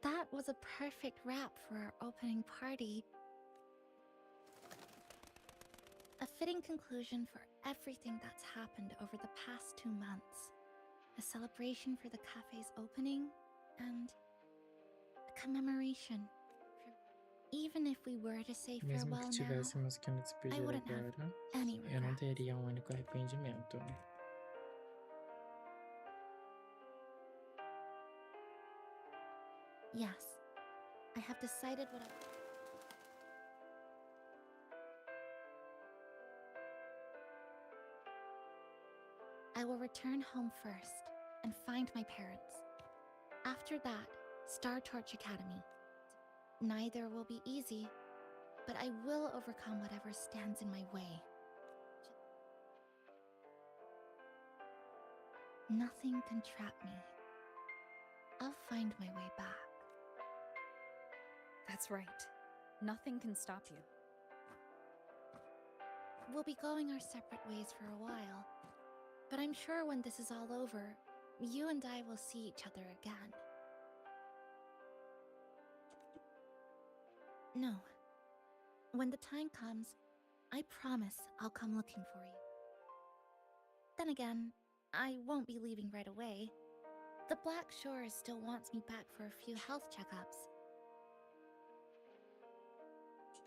That was a perfect wrap for our opening party. A fitting conclusion for everything that's happened over the past 2 months. A celebration for the cafe's opening, and a commemoration. Even if we were to say Mesmo farewell que now, tivéssemos que nos I despedir wouldn't have agora, any eu não regrets. teria um único arrependimento. Yes, I have decided what I will return home first and find my parents. After that, Star Torch Academy. Neither will be easy, but I will overcome whatever stands in my way. Nothing can trap me. I'll find my way back. That's right. Nothing can stop you. We'll be going our separate ways for a while, but I'm sure when this is all over, you and I will see each other again. No. When the time comes, I promise I'll come looking for you. Then again, I won't be leaving right away. The Black Shores still wants me back for a few health checkups.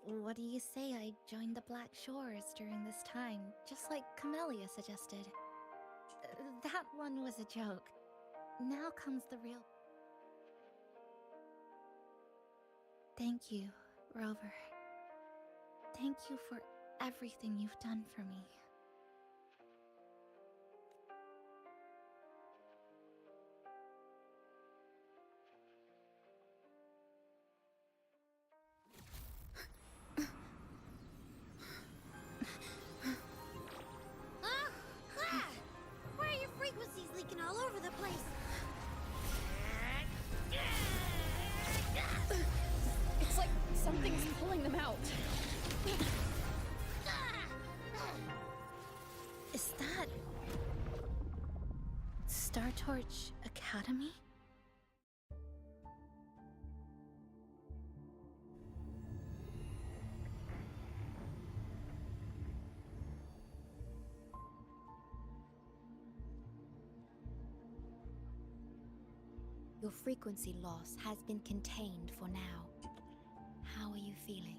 What do you say I join the Black Shores during this time, just like Camellia suggested? That one was a joke. Now comes the real... Thank you, Rover. Thank you for everything you've done for me. Why are your frequencies leaking all over the place? It's like something's pulling them out. Is that... Star Torch Academy? Your frequency loss has been contained for now. How are you feeling?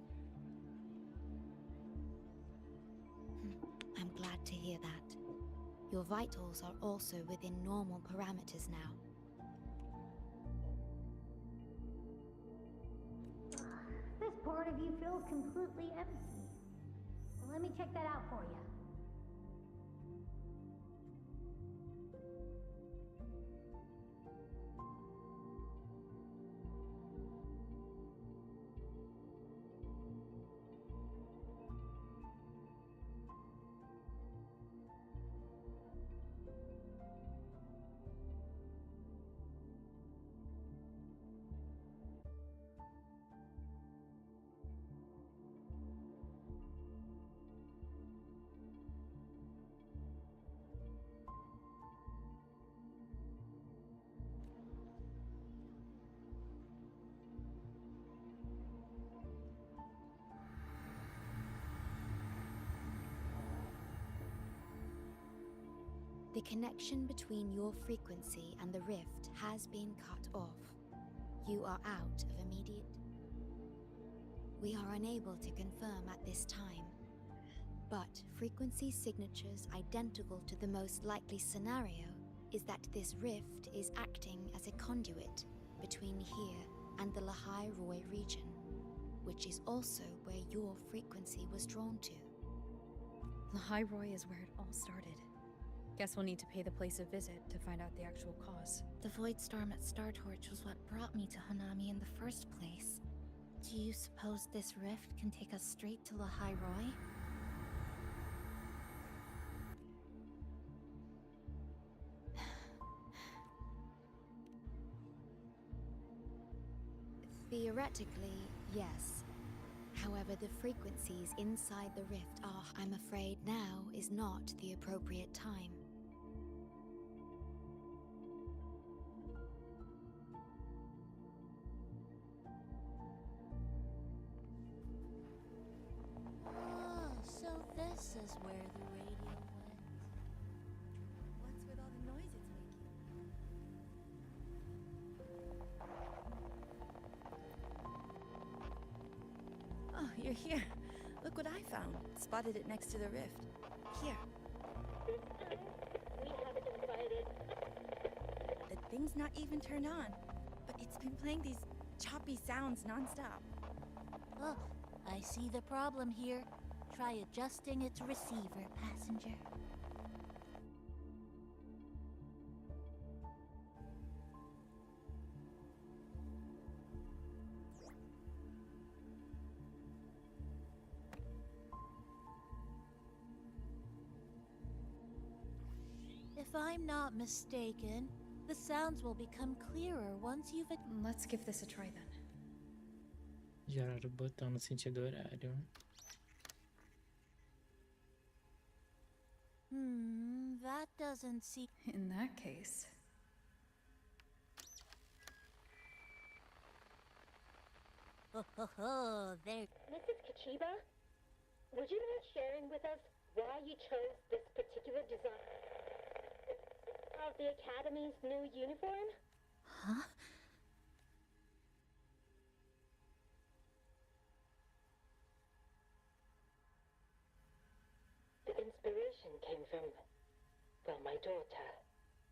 I'm glad to hear that. Your vitals are also within normal parameters now. This part of you feels completely empty. Let me check that out for you. The connection between your frequency and the rift has been cut off. You are out of immediate... We are unable to confirm at this time, but frequency signatures identical to the most likely scenario is that this rift is acting as a conduit between here and the Lahai Roy region, which is also where your frequency was drawn to. Lahai Roy is where it all started. Guess we'll need to pay the place a visit to find out the actual cause. The void storm at Star Torch was what brought me to Honami in the first place. Do you suppose this rift can take us straight to Lahai Roy? Theoretically, yes. However, the frequencies inside the rift are, I'm afraid now is not the appropriate time. Oh, so this is where the radio went. What's with all the noise it's making? Oh, you're here. Look what I found. Spotted it next to the rift. Here. We haven't invited. The thing's not even turned on, but it's been playing these choppy sounds nonstop. Oh, I see the problem here. Try adjusting its receiver, passenger. If I'm not mistaken, the sounds will become clearer once you've... Let's give this a try then. Girar o botão no sentido horário. That doesn't seem... In that case... Oh, there... Mrs. Kachiba, would you mind sharing with us why you chose this particular design of the Academy's new uniform? Huh? The inspiration came from, well, my daughter.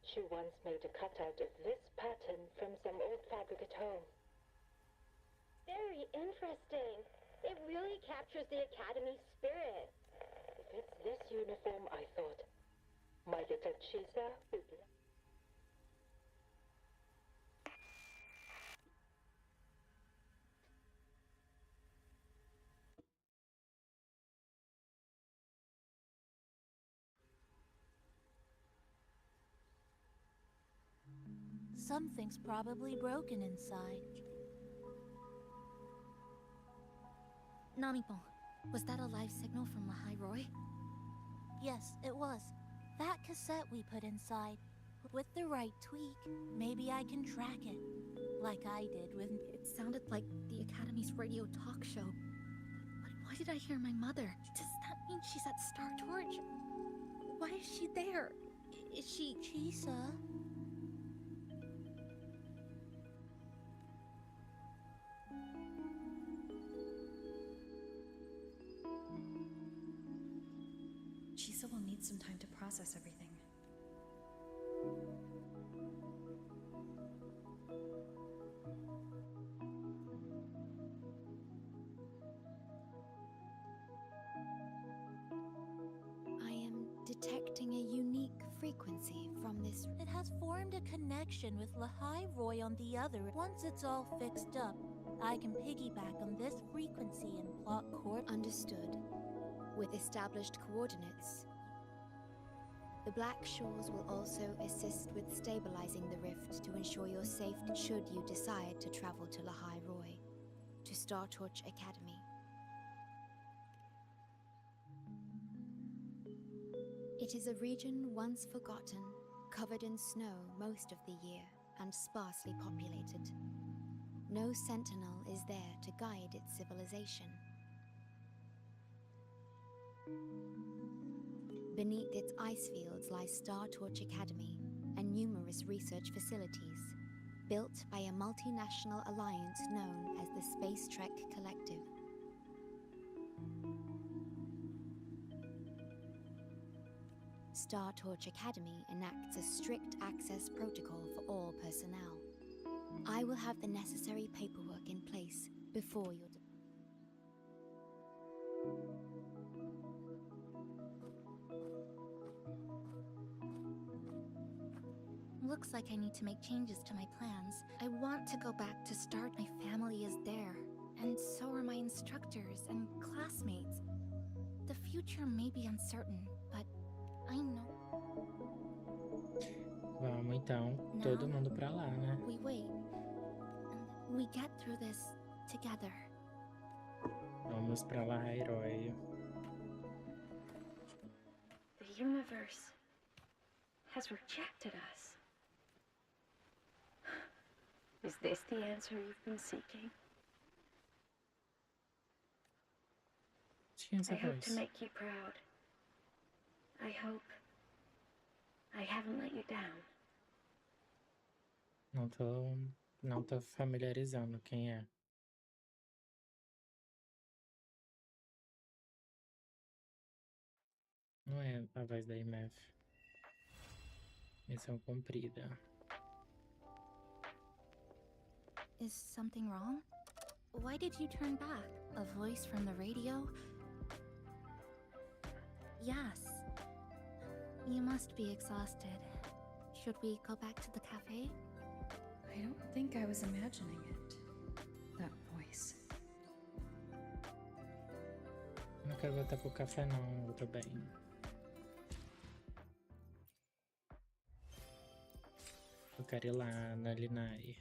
She once made a cutout of this pattern from some old fabric at home. Very interesting. It really captures the Academy's spirit. If it's this uniform, I thought, my little Chisa would... Something's probably broken inside. Namipon, was that a live signal from Lahai Roy? Yes, it was. That cassette we put inside. With the right tweak, maybe I can track it. Like I did with... It sounded like the Academy's radio talk show. But why did I hear my mother? Does that mean she's at Star Torch? Why is she there? Is she... Chisa? Chisa will need some time to process everything. I am detecting a unique frequency from this. It has formed a connection with Lahai Roy on the other. Once it's all fixed up, I can piggyback on this frequency and plot court. Understood. With established coordinates, the Black Shores will also assist with stabilizing the rift to ensure your safety should you decide to travel to Lahai Roy, to Star Torch Academy. It is a region once forgotten, covered in snow most of the year, and sparsely populated. No sentinel is there to guide its civilization. Beneath its ice fields lies Star Torch Academy and numerous research facilities, built by a multinational alliance known as the Space Trek Collective. Star Torch Academy enacts a strict access protocol for all personnel. I will have the necessary paperwork in place before your... Looks like I need to make changes to my plans. I want to go back to start. My family is there, and so are my instructors and classmates. The future may be uncertain, but I know. Vamos então, todo mundo pra lá, né? We wait. We get through this together. Vamos pra lá, herói. The universe has rejected us. Is this the answer you've been seeking? Tinha essa I hope to voz. make you proud. I hope I haven't let you down. Não tô familiarizando quem é. Não é a voz da IMF. Missão cumprida. Is something wrong? Why did you turn back? A voice from the radio? Yes. You must be exhausted. Should we go back to the cafe? I don't think I was imagining it. That voice. Não quero voltar pro café não, eu tô bem. Eu quero ir lá na Linai.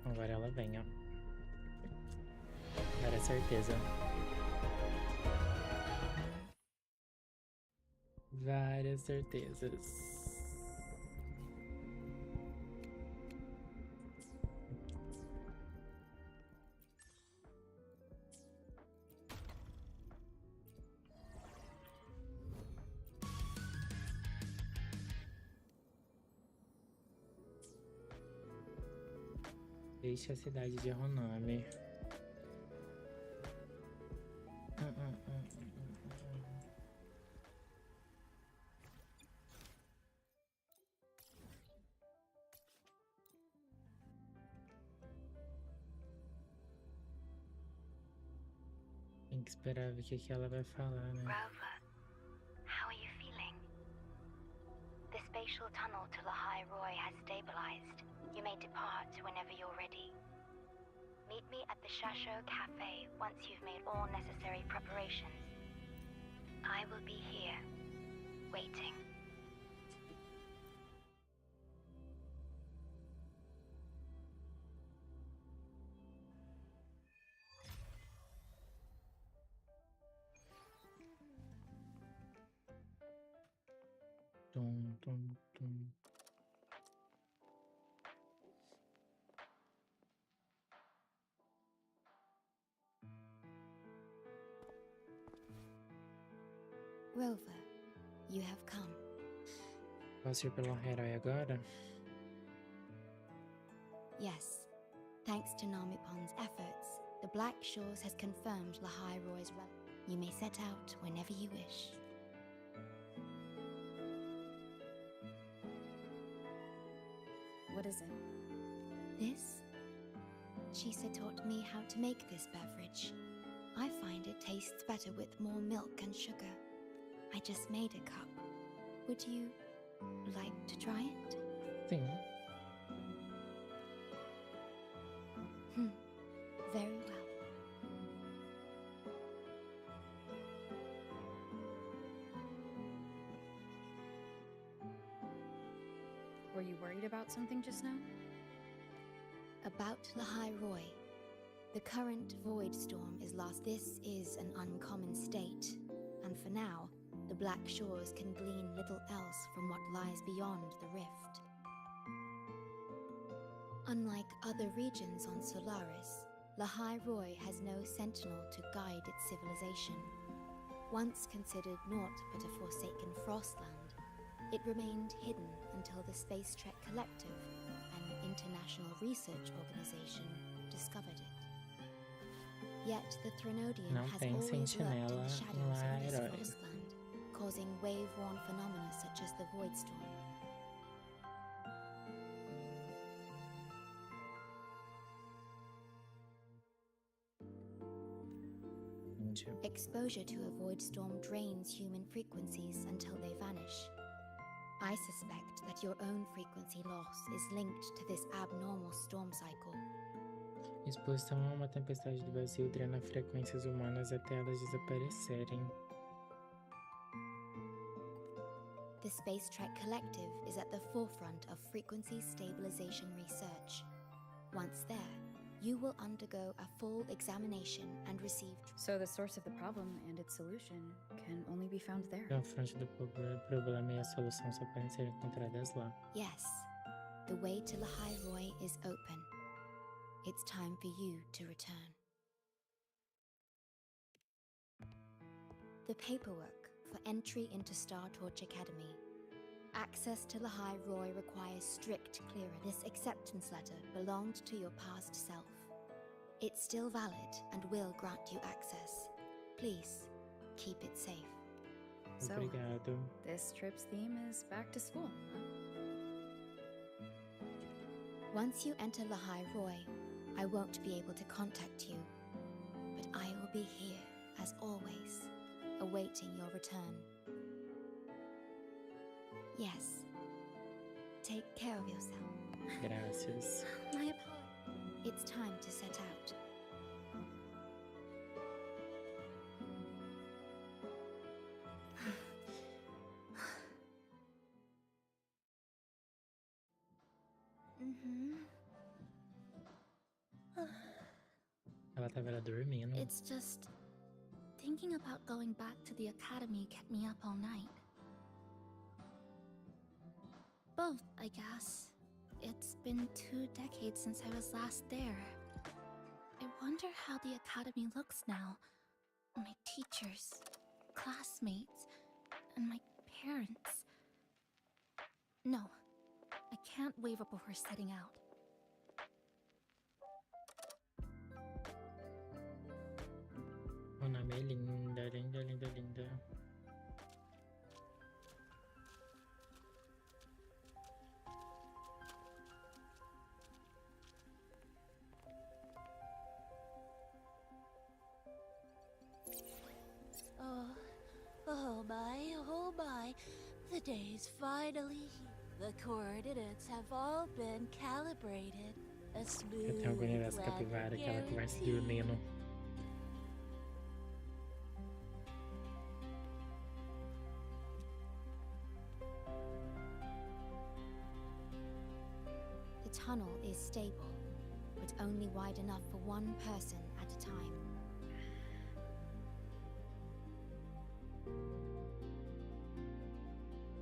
Agora ela vem, ó. Agora é certeza. Várias certezas. Deixe a cidade de Honami. Tem que esperar ver o que ela vai falar, né? Rover, how are you feeling? The spatial tunnel to Lahai Roy has stabilized. You may depart whenever you're ready. Meet me at the Shasho Cafe once you've made all necessary preparations. I will be here, waiting. Tum, tum, tum. Rover, you have come. Posso ir pelo herói agora? Yes. Thanks to Namipon's efforts, the Black Shores has confirmed Lahai Roy's You may set out whenever you wish. What is it? This? Chisa taught me how to make this beverage. I find it tastes better with more milk and sugar. I just made a cup. Would you like to try it? Sim. Very well. Were you worried about something just now? About Lahai Roy. The current void storm is lost. This is an uncommon state, and for now, the Black Shores can glean little else from what lies beyond the rift. Unlike other regions on Solaris, Lahai Roy has no sentinel to guide its civilization. Once considered naught but a forsaken frostland, it remained hidden until the Space Trek Collective, an international research organization, discovered it. Yet the Threnodian Não has tem always lurked in sentinela the shadows lá, of this herói. frostland, causing wave-worn phenomena such as the void storm. Exposure to a void storm drains human frequencies until they vanish. I suspect that your own frequency loss is linked to this abnormal storm cycle. Exposição a uma tempestade do vazio drena frequências humanas até elas desaparecerem. The Space Trek Collective is at the forefront of frequency stabilization research. Once there, you will undergo a full examination and receive... So the source of the problem and its solution can only be found there. A fonte do problema e a solução só podem ser encontradas lá. Yes, the way to Lahai Roy is open. It's time for you to return. The paperwork for entry into Star Torch Academy. Access to Lahai Roy requires strict clearance. This acceptance letter belonged to your past self. It's still valid and will grant you access. Please, keep it safe. So, Obrigado. this trip's theme is back to school, huh? Once you enter Lahai Roy, I won't be able to contact you, but I will be here, as always, awaiting your return. Yes. Take care of yourself. Graças. My apologies. It's time to set out. Ela tava dormindo. It's just thinking about going back to the academy kept me up all night. Both, I guess. It's been 2 decades since I was last there. I wonder how the academy looks now. My teachers, classmates, and my parents. No, I can't waver before setting out. O nome é linda, linda, linda, linda. Oh my, the day's finally here. The coordinates have all been calibrated. A Eu tenho agonia smooth dessa landing capivara, aquela que vai se guaranteed. dormindo. The tunnel is stable, but only wide enough for one person at a time.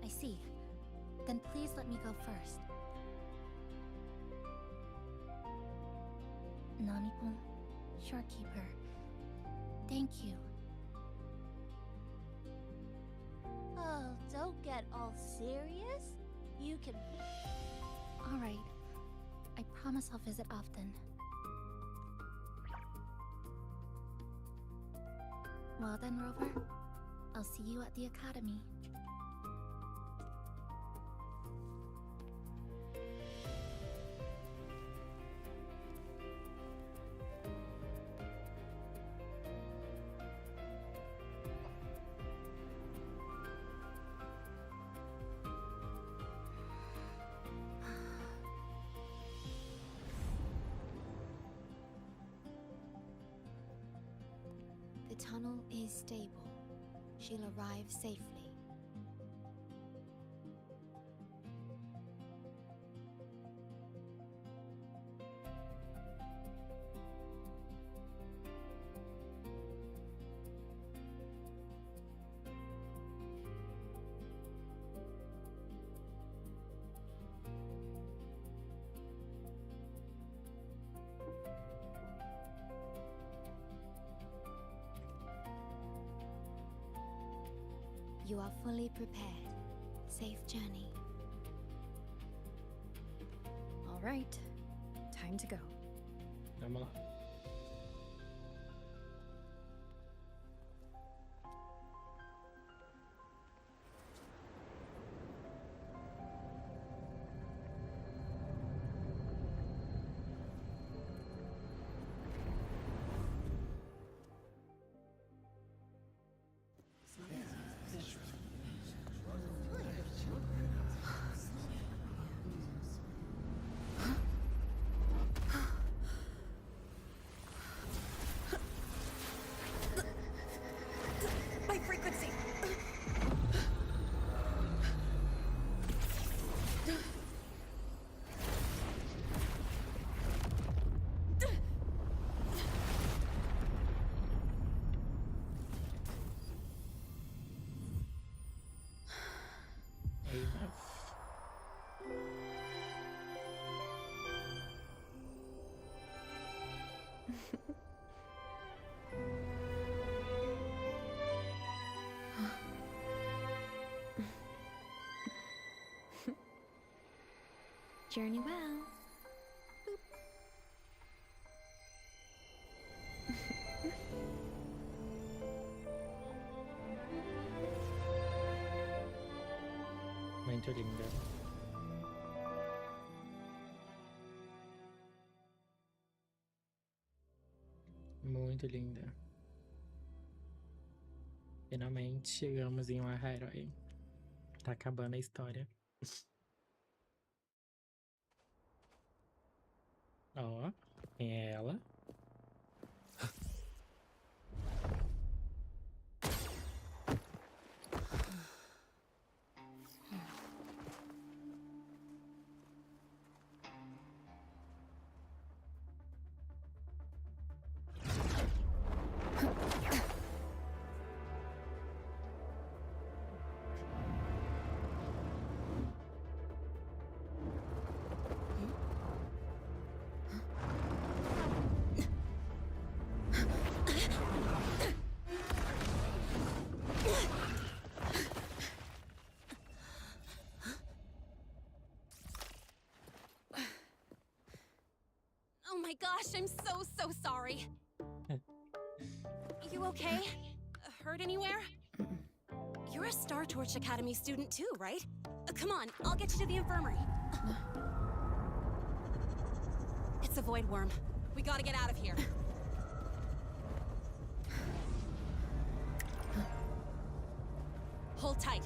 I see. Then please let me go first. Nami-kun, Shorekeeper, thank you. Oh, don't get all serious. You can... All right. I promise I'll visit often. Well then, Rover. I'll see you at the academy. The tunnel is stable. She'll arrive safely. You are fully prepared. Safe journey. All right, time to go. Vamos lá. Journey well. Muito linda. Muito linda. Finalmente chegamos em Wahairoi. Tá acabando a história. Ó, quem é ela? Oh my gosh, I'm so sorry. You okay? Hurt anywhere? You're a Star Torch Academy student too, right? Come on, I'll get you to the infirmary. It's a void worm. We gotta get out of here. Hold tight.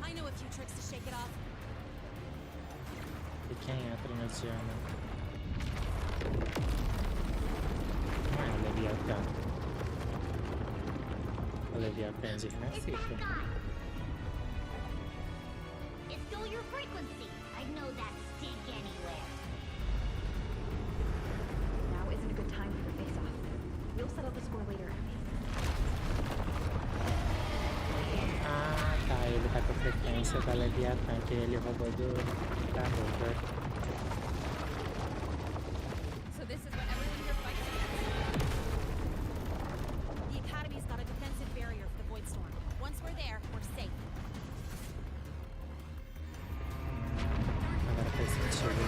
I know a few tricks to shake it off. E quem é a Trinodiana? Não é a Leviatã. A Leviatã de Renascido. It's still your frequency. I know that stink anywhere. Now isn't a good time for the face-off. We'll settle the score later. Ah, tá. Ele tá com a frequência da Leviatã, que ele roubou da Rover. So this is what everyone here fights against. The Academy's got a defensive barrier for the Void Storm. Once we're there, we're safe. Agora faz sentido.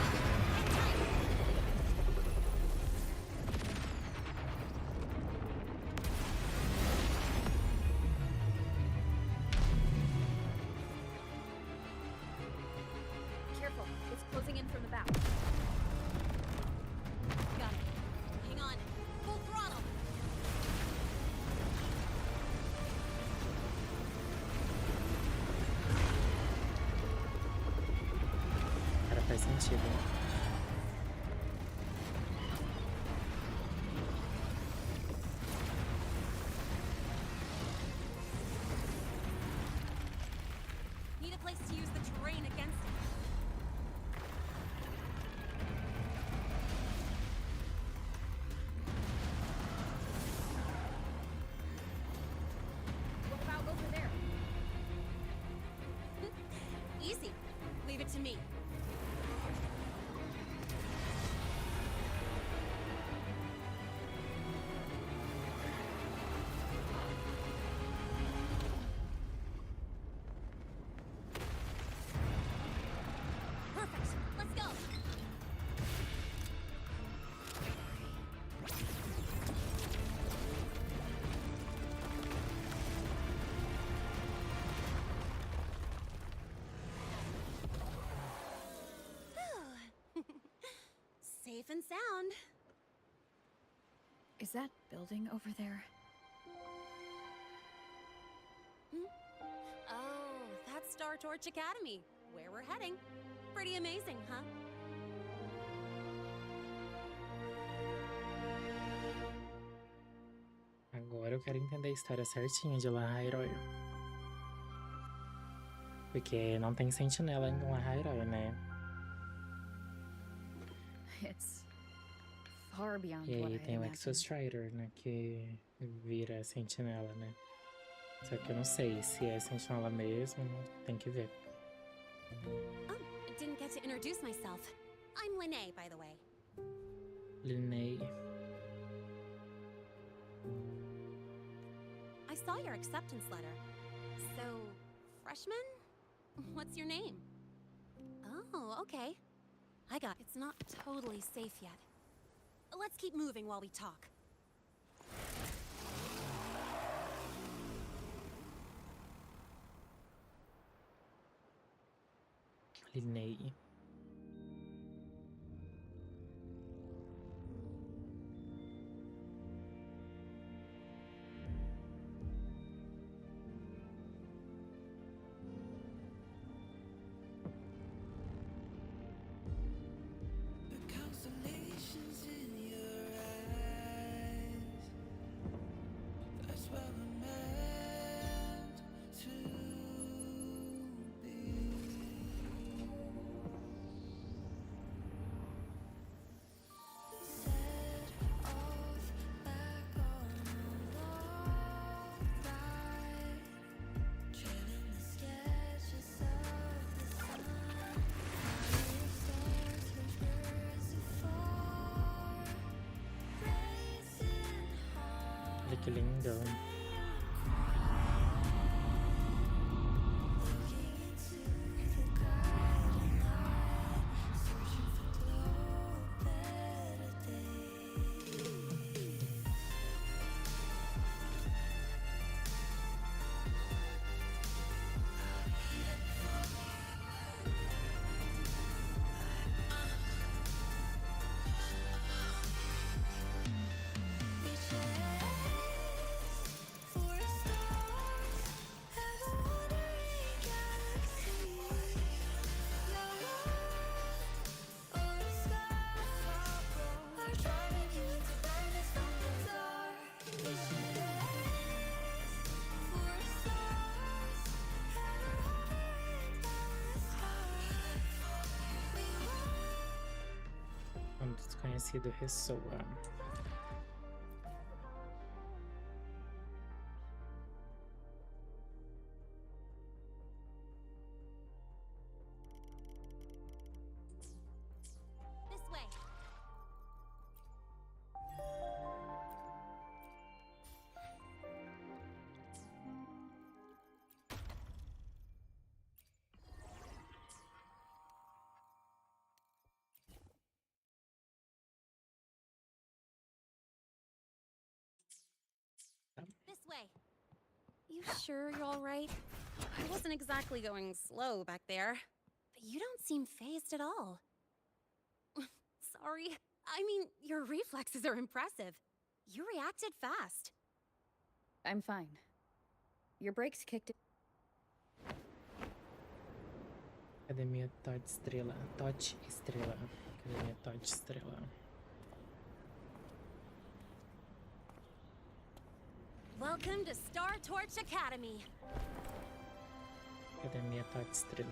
Faz sentido. Need a place to use the terrain against it. What about over there? Easy. Leave it to me. Safe and sound. Is that building over there? Oh, that's Star Torch Academy, where we're heading. Pretty amazing, huh? Agora eu quero entender a história certinha de Lahairoyo. Porque não tem sentinela em Lahairoyo, né? It's far beyond E what aí I tem o imagined. Exostrider, né? Que vira sentinela, né? Só que eu não sei se é sentinela mesmo, tem que ver. Oh, didn't get to introduce myself. I'm Linnea, by the way. Linnea. I saw your acceptance letter. So, freshman? What's your name? Oh, okay. I got it's not totally safe yet. Let's keep moving while we talk. Linnea. Olha que lindo. Um desconhecido ressoa. This way. This way. You sure you're all right? I wasn't exactly going slow back there, but you don't seem phased at all. Sorry. I mean, your reflexes are impressive. You reacted fast. I'm fine. Your brakes kicked in. Academia Todd Estrela. Todd Estrela. Academia Todd Estrela. Welcome to Star Torch Academy. Academia Todd Estrela.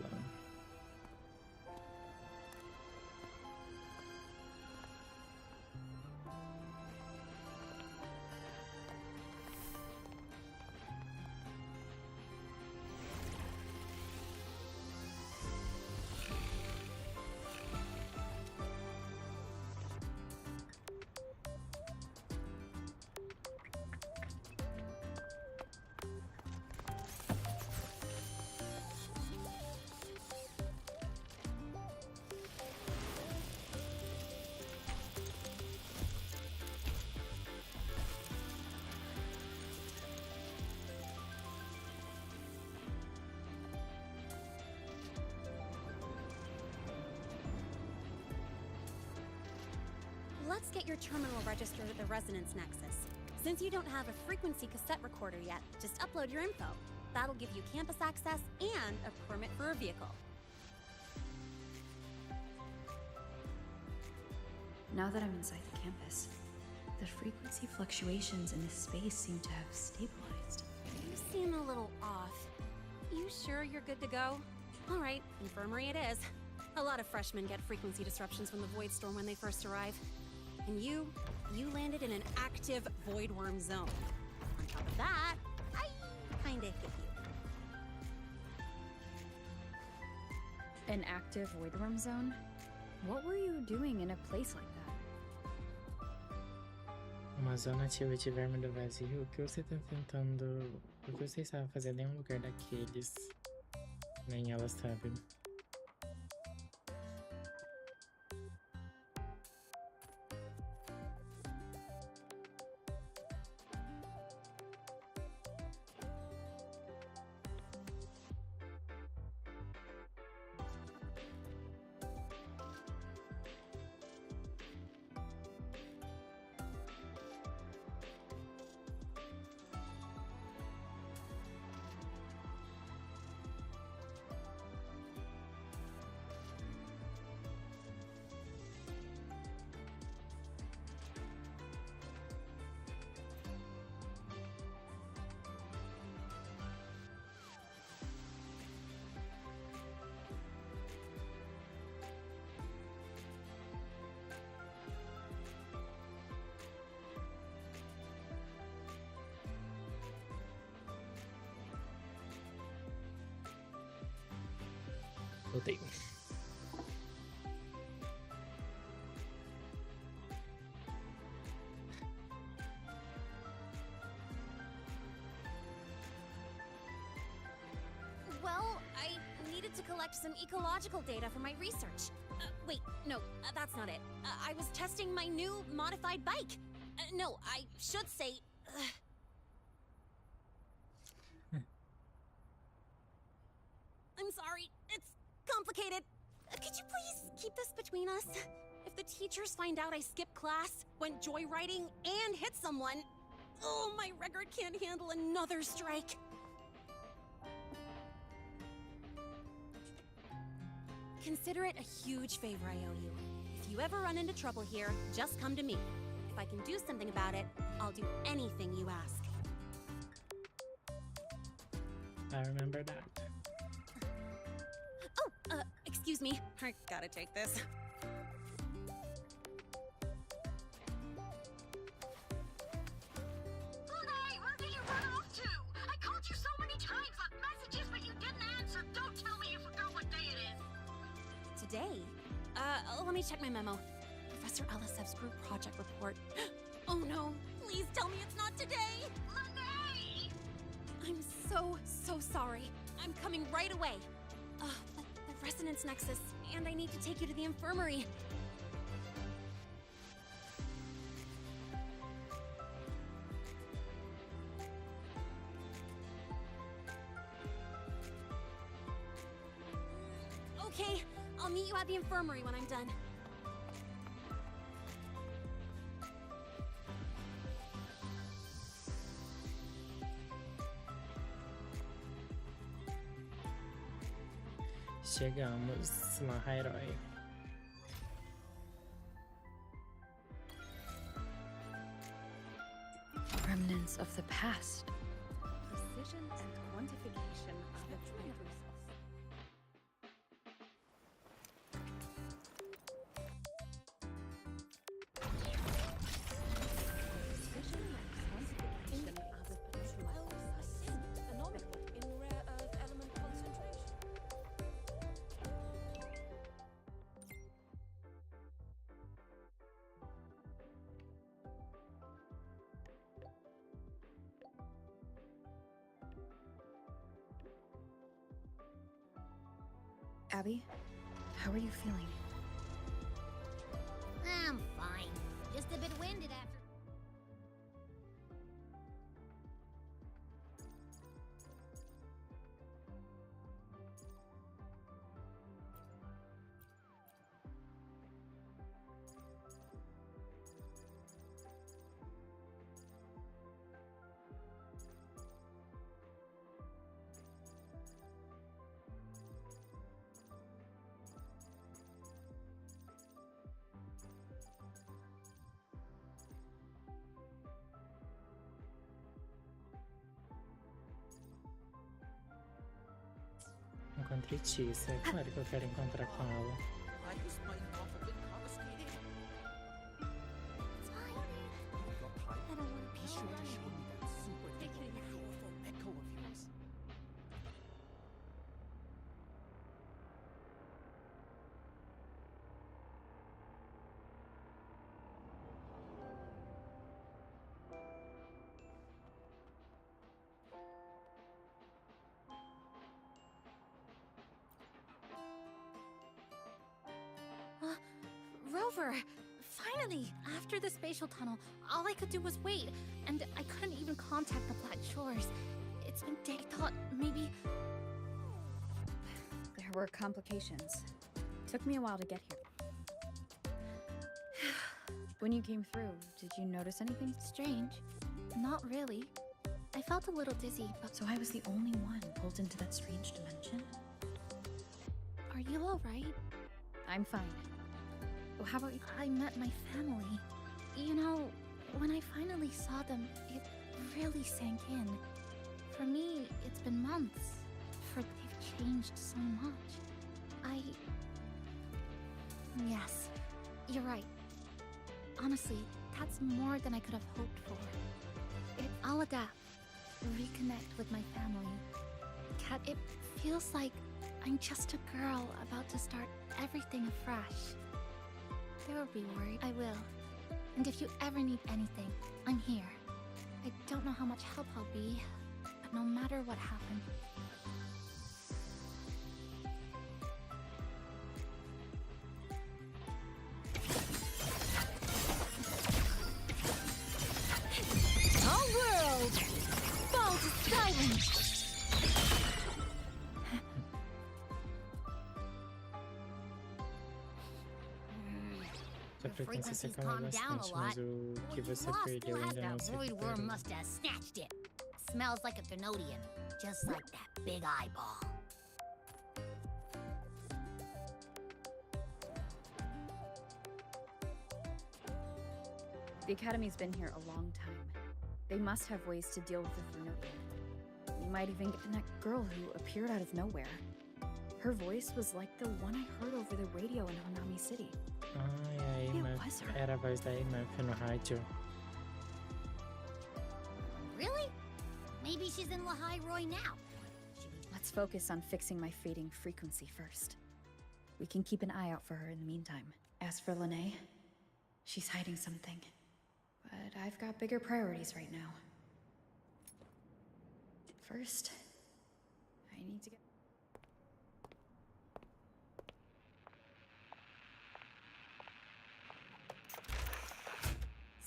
Let's get your terminal registered at the Resonance Nexus. Since you don't have a frequency cassette recorder yet, just upload your info. That'll give you campus access and a permit for a vehicle. Now that I'm inside the campus, The frequency fluctuations in this space seem to have stabilized. You seem a little off. You sure you're good to go? All right, infirmary it is. A lot of freshmen get frequency disruptions from the Void Storm when they first arrive. And you landed in an active Void Worm zone. On top of that, I kinda hit you. An active Voidworm zone? What were you doing in a place like that? Uma zona ativa de verme do vazio? O que você tá tentando... O que você estava fazendo em um lugar daqueles? Nem ela sabe. Voltei. Well, I needed to collect some ecological data for my research. Wait, no, that's not it. I was testing my new modified bike. No, I should say... I'm sorry, it's complicated. Could you please keep this between us? If the teachers find out I skipped class, went joyriding, and hit someone... Oh, my record can't handle another strike. Consider it a huge favor I owe you. If you ever run into trouble here, just come to me. If I can do something about it, I'll do anything you ask. I remember that. Oh, excuse me. I gotta take this. Hey, where did you run off to? I called you so many times, left messages, but you didn't answer. Don't tell me you forgot what day it is. Today? Let me check my memo. Professor Alisev's group project report. Oh no, please tell me it's not today! Lene! I'm so sorry. I'm coming right away. The resonance nexus, and I need to take you to the infirmary. Okay, I'll meet you at the infirmary when I'm done. Chegamos, Mahairoy. Remnants of the past. Precision and quantification of the true resource. Precision and quantification of the true anomaly in rare earth element concentration. Abby, how are you feeling? I'm fine. Just a bit winded after. encontre Tissa. É claro que eu quero encontrar com ela. I used my awful been confiscated. It's fine. I don't want to Be sure to show me that super powerful echo of yours. Rover! Finally! After the spatial tunnel, all I could do was wait, and I couldn't even contact the Black Shores. It's been days. I thought maybe... There were complications. Took me a while to get here. When you came through, did you notice anything? Strange. Not really. I felt a little dizzy, but... So I was the only one pulled into that strange dimension? Are you alright? I'm fine. Well, how about you? I met my family. You know, when I finally saw them, it really sank in. For me, it's been months. For they've changed so much. Yes, you're right. Honestly, that's more than I could have hoped for. I'll adapt. Reconnect with my family. Kat, it feels like I'm just a girl about to start everything afresh. Don't be worried. I will. And if you ever need anything, I'm here. I don't know how much help I'll be, but no matter what happens. All world! Fall to silence! Sua frequência se acalmou bastante, mas o que você perdeu ainda não se Void recuperou. worm must have snatched it. Smells like a Thenodian, just like that big eyeball. The Academy's been here a long time. They must have ways to deal with the Thernopian. We might even get that girl who appeared out of nowhere. Her voice was like the one I heard over the radio in Honami City. Ai, a Emma era a voz da Emma no rádio. Really? Maybe she's in Lahai Roy now. Let's focus on fixing my fading frequency first. We can keep an eye out for her in the meantime. As for Lene, she's hiding something. But I've got bigger priorities right now. First, I need to get...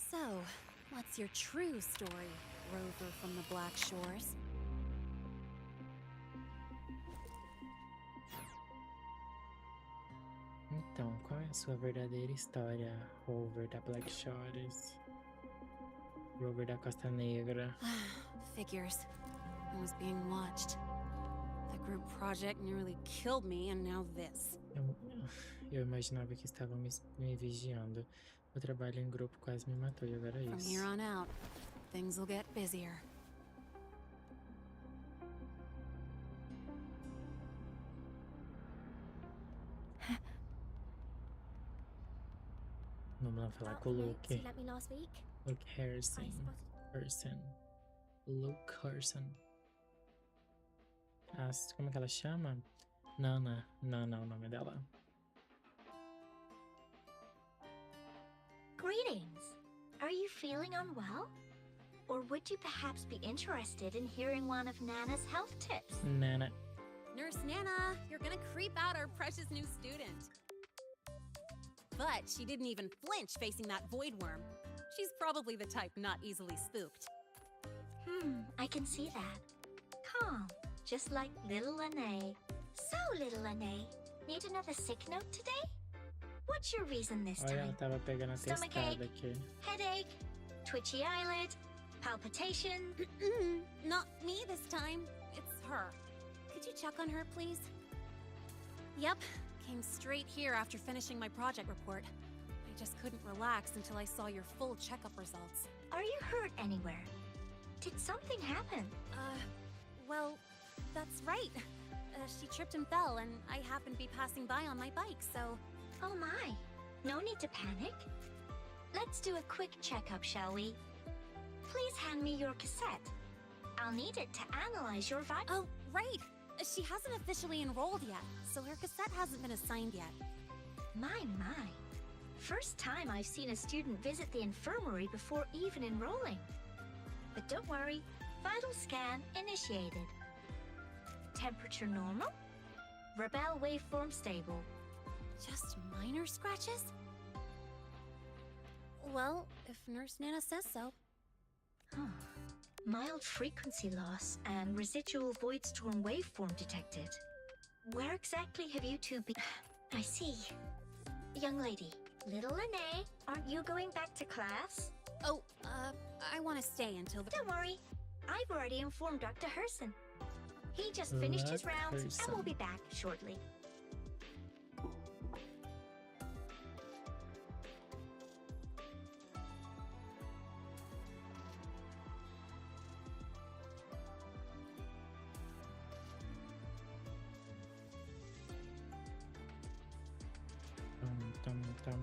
So, what's your true story, Rover from the Black Shores? Então, qual é a sua verdadeira história, Rover da Black Shores? Rover da Costa Negra. Figures. I was being watched. The group project nearly killed me, and now this. Eu imaginava que estavam me vigiando. O trabalho em grupo quase me matou e agora é From isso. here on out, things will get busier. Vamos lá falar com o Luke. You let me last week? Luke Harrison. Luke Harrison. Como é que ela chama? Nana. Nana é o nome dela. Greetings. Are you feeling unwell? Or would you perhaps be interested in hearing one of Nana's health tips? Nana. Nurse Nana, you're gonna creep out our precious new student. But she didn't even flinch facing that void worm. She's probably the type not easily spooked. I can see that. Calm, just like little Lene. So, little Lene, need another sick note today? What's your reason this Olha, ela time? tava pegando a Stomachache, testada aqui. headache, twitchy eyelid, palpitation? Not me this time. It's her. Could you check on her, please? Yep. Came straight here after finishing my project report. I just couldn't relax until I saw your full checkup results. Are you hurt anywhere? Did something happen? Well, that's right. She tripped and fell, and I happened to be passing by on my bike, so... Oh my. No need to panic. Let's do a quick checkup, shall we? Please hand me your cassette. I'll need it to analyze your vibe. Oh, right! She hasn't officially enrolled yet, so her cassette hasn't been assigned yet. My. First time I've seen a student visit the infirmary before even enrolling. But don't worry, vital scan initiated. Temperature normal. Rebel waveform stable. Just minor scratches? Well, if Nurse Nana says so. Mild frequency loss and residual void storm waveform detected. Where exactly have you two been? I see. Young lady, little Lene, aren't you going back to class? Oh, I want to stay until the... Don't worry. I've already informed Dr. Herson. He just finished his rounds and will be back shortly. Dum.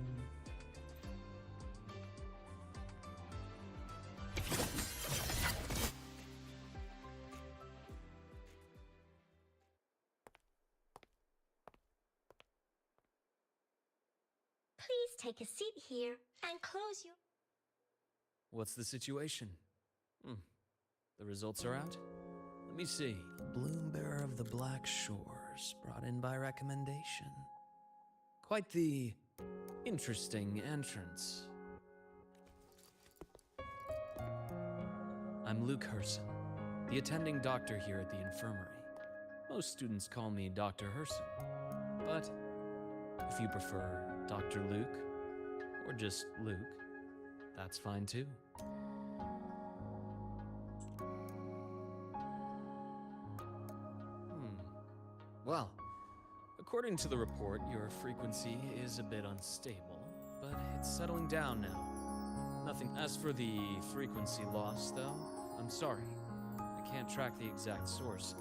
Please take a seat here and close your... What's the situation? The results are out? Let me see. Bloom Bearer of the Black Shores, brought in by recommendation. Quite the interesting entrance. I'm Luke Herson, the attending doctor here at the infirmary. Most students call me Dr. Herson, but if you prefer Dr. Luke, or just Luke, that's fine too. Well, according to the report, your frequency is a bit unstable, but it's settling down now. Nothing. As for the frequency loss, though, I'm sorry. I can't track the exact source.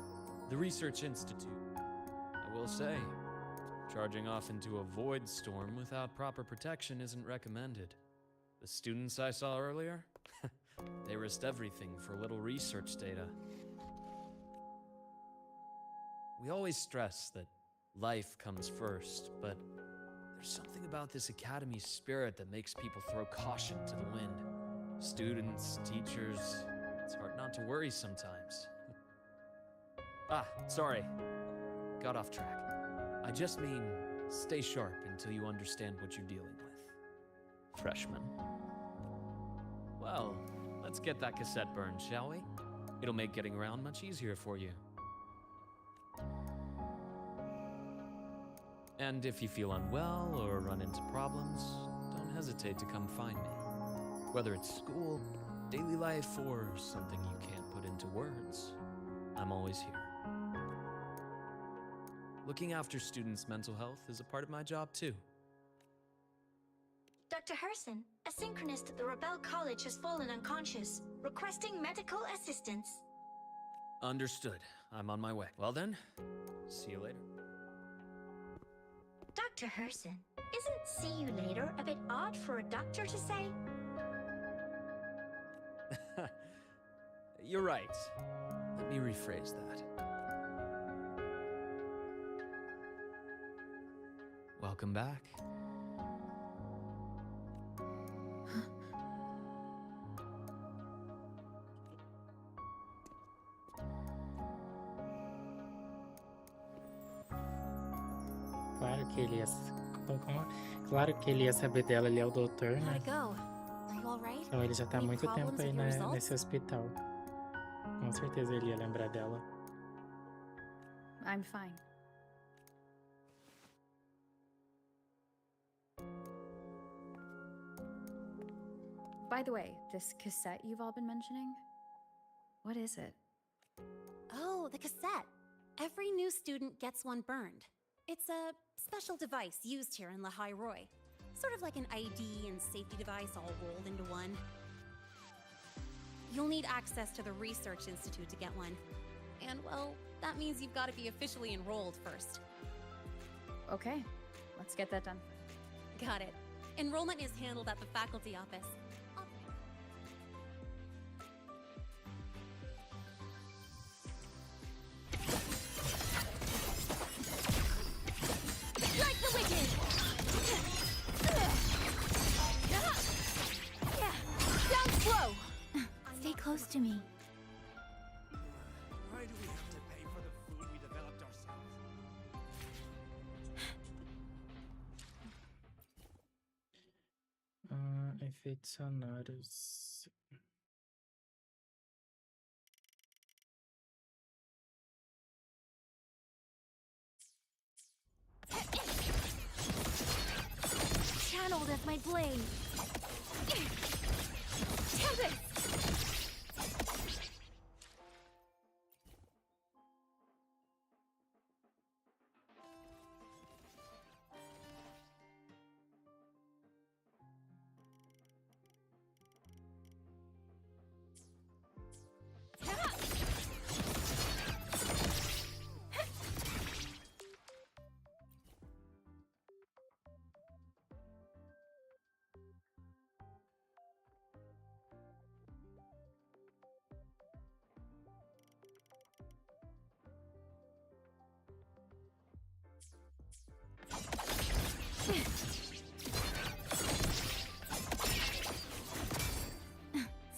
The Research Institute. I will say, charging off into a void storm without proper protection isn't recommended. The students I saw earlier? They risked everything for a little research data. We always stress that life comes first, but there's something about this academy spirit that makes people throw caution to the wind. Students, teachers, it's hard not to worry sometimes. Sorry. Got off track. I just mean, stay sharp until you understand what you're dealing with. Freshman. Well, let's get that cassette burned, shall we? It'll make getting around much easier for you. And if you feel unwell or run into problems, don't hesitate to come find me. Whether it's school, daily life, or something you can't put into words, I'm always here. Looking after students' mental health is a part of my job too. Dr. Herson, a synchronist at the Rebel College has fallen unconscious, requesting medical assistance. Understood. I'm on my way. Well then, see you later. Dr. Herson, isn't see you later a bit odd for a doctor to say? You're right. Let me rephrase that. Welcome back. Claro que ele ia saber dela, ele é o doutor, né? Então ele já tá há muito tempo aí nesse hospital. Com certeza ele ia lembrar dela. I'm fine. By the way, this cassette you've all been mentioning, what is it? Oh, the cassette. Every new student gets one burned. It's a special device used here in Lahai Roy. Sort of like an ID and safety device all rolled into one. You'll need access to the Research Institute to get one. And, well, That means you've got to be officially enrolled first. Okay, let's get that done. Got it. Enrollment is handled at the faculty office. Strike the wicked! Down slow! Stay close to me. Why do we have to pay for the food we developed ourselves? Efeitos sonoros. Channeled as my blade. Tempest!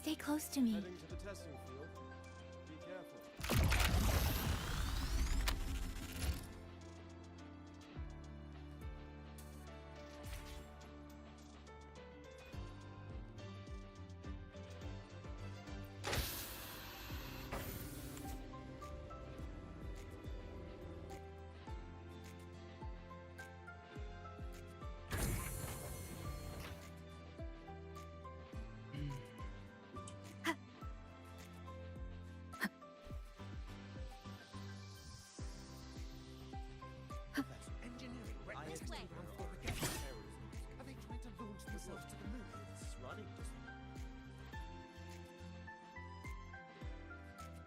Stay close to me. Heading to the testing field. Be careful.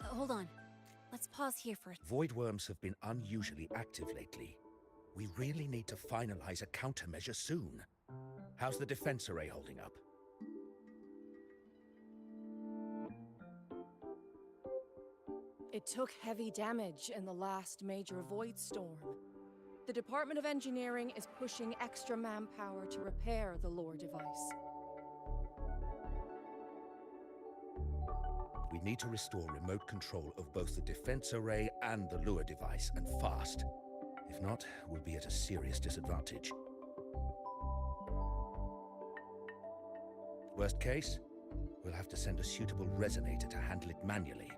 Hold on. Let's pause here for a... Void worms have been unusually active lately. We really need to finalize a countermeasure soon. How's the defense array holding up? It took heavy damage in the last major void storm. The Department of Engineering is pushing extra manpower to repair the lore device. We need to restore remote control of both the defense array and the lure device, and fast. If not, we'll be at a serious disadvantage. Worst case, we'll have to send a suitable resonator to handle it manually.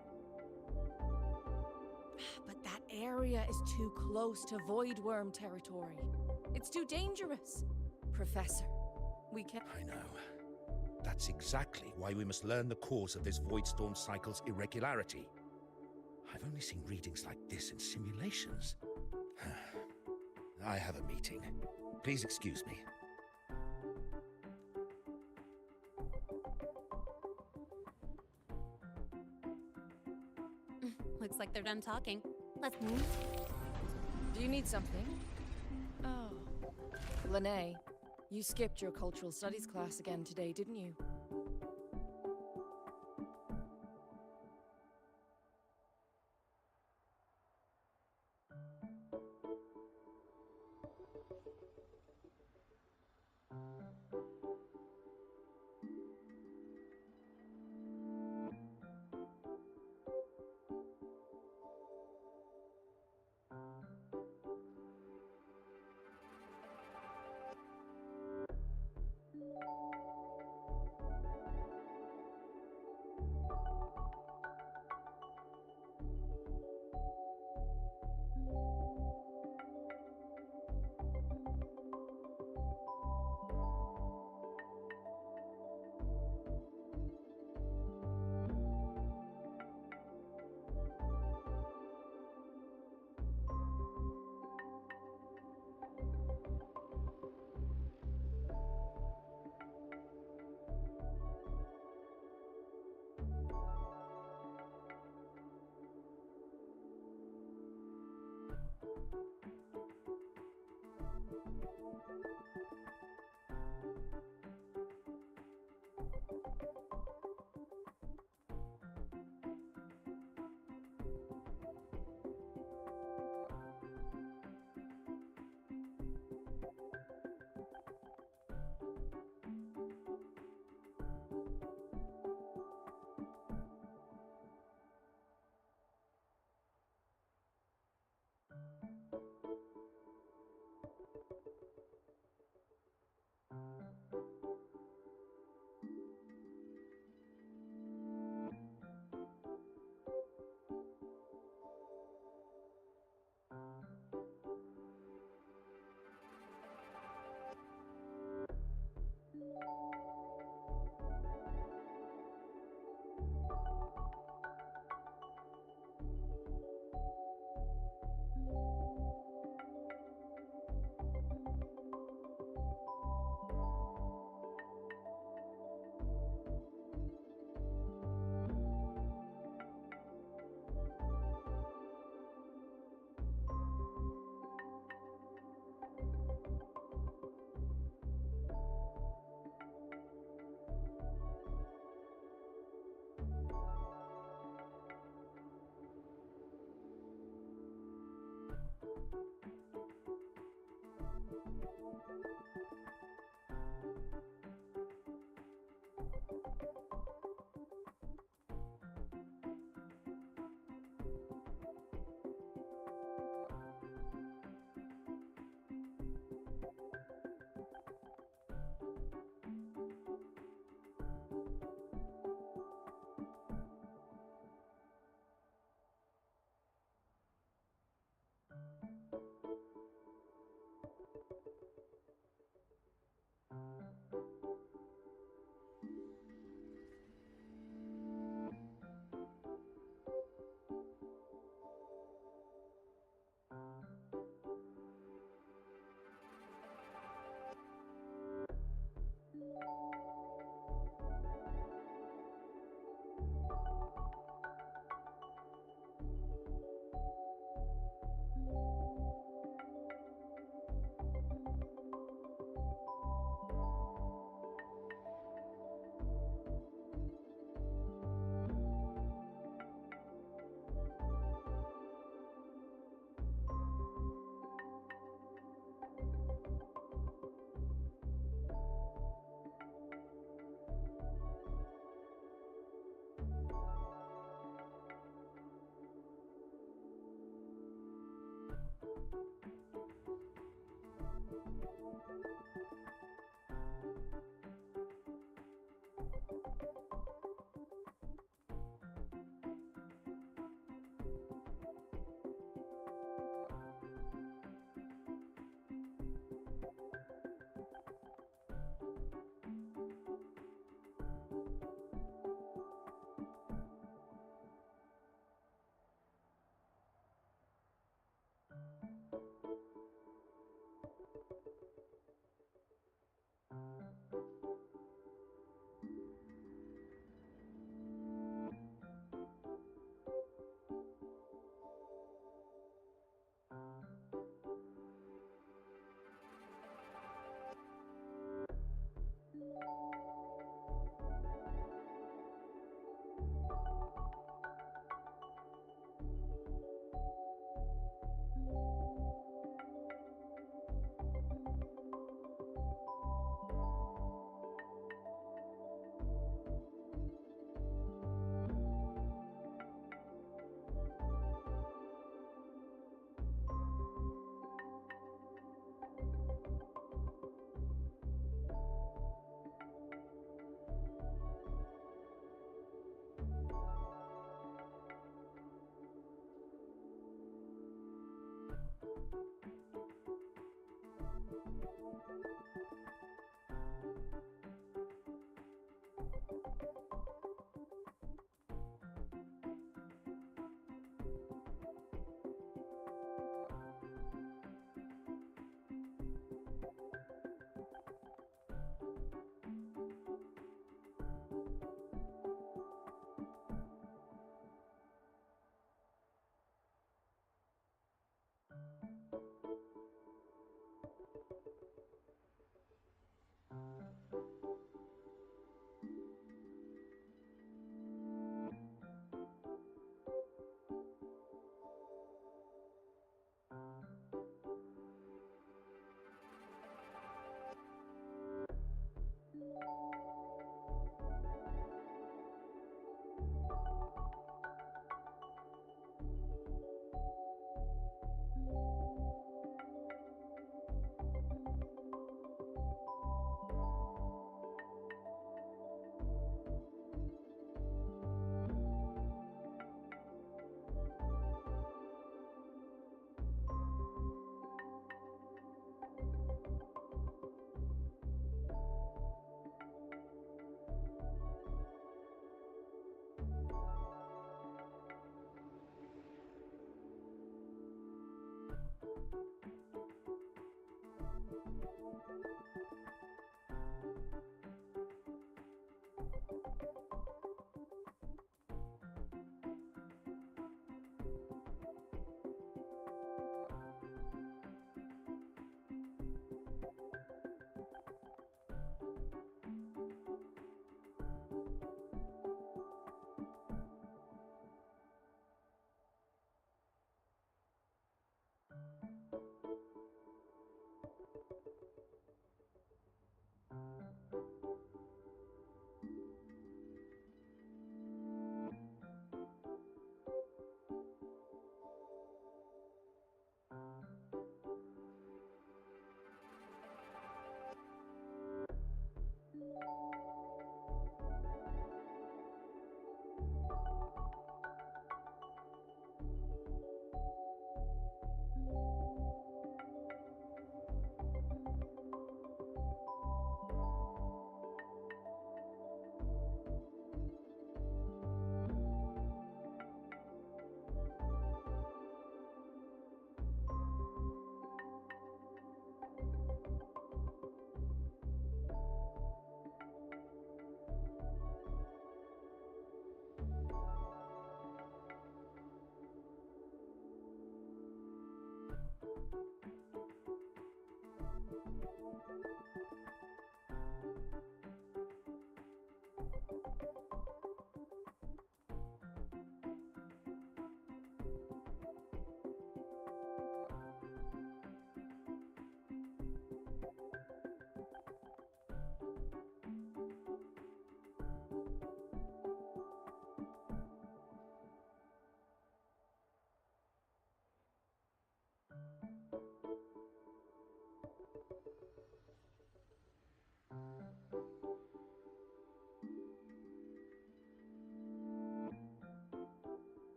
But that area is too close to void worm territory. It's too dangerous. Professor, we can't... I know. That's exactly why we must learn the cause of this void storm cycle's irregularity. I've only seen readings like this in simulations. I have a meeting. Please excuse me. Looks like they're done talking. Let's move. Do you need something? Oh. Lene, you skipped your cultural studies class again today, didn't you?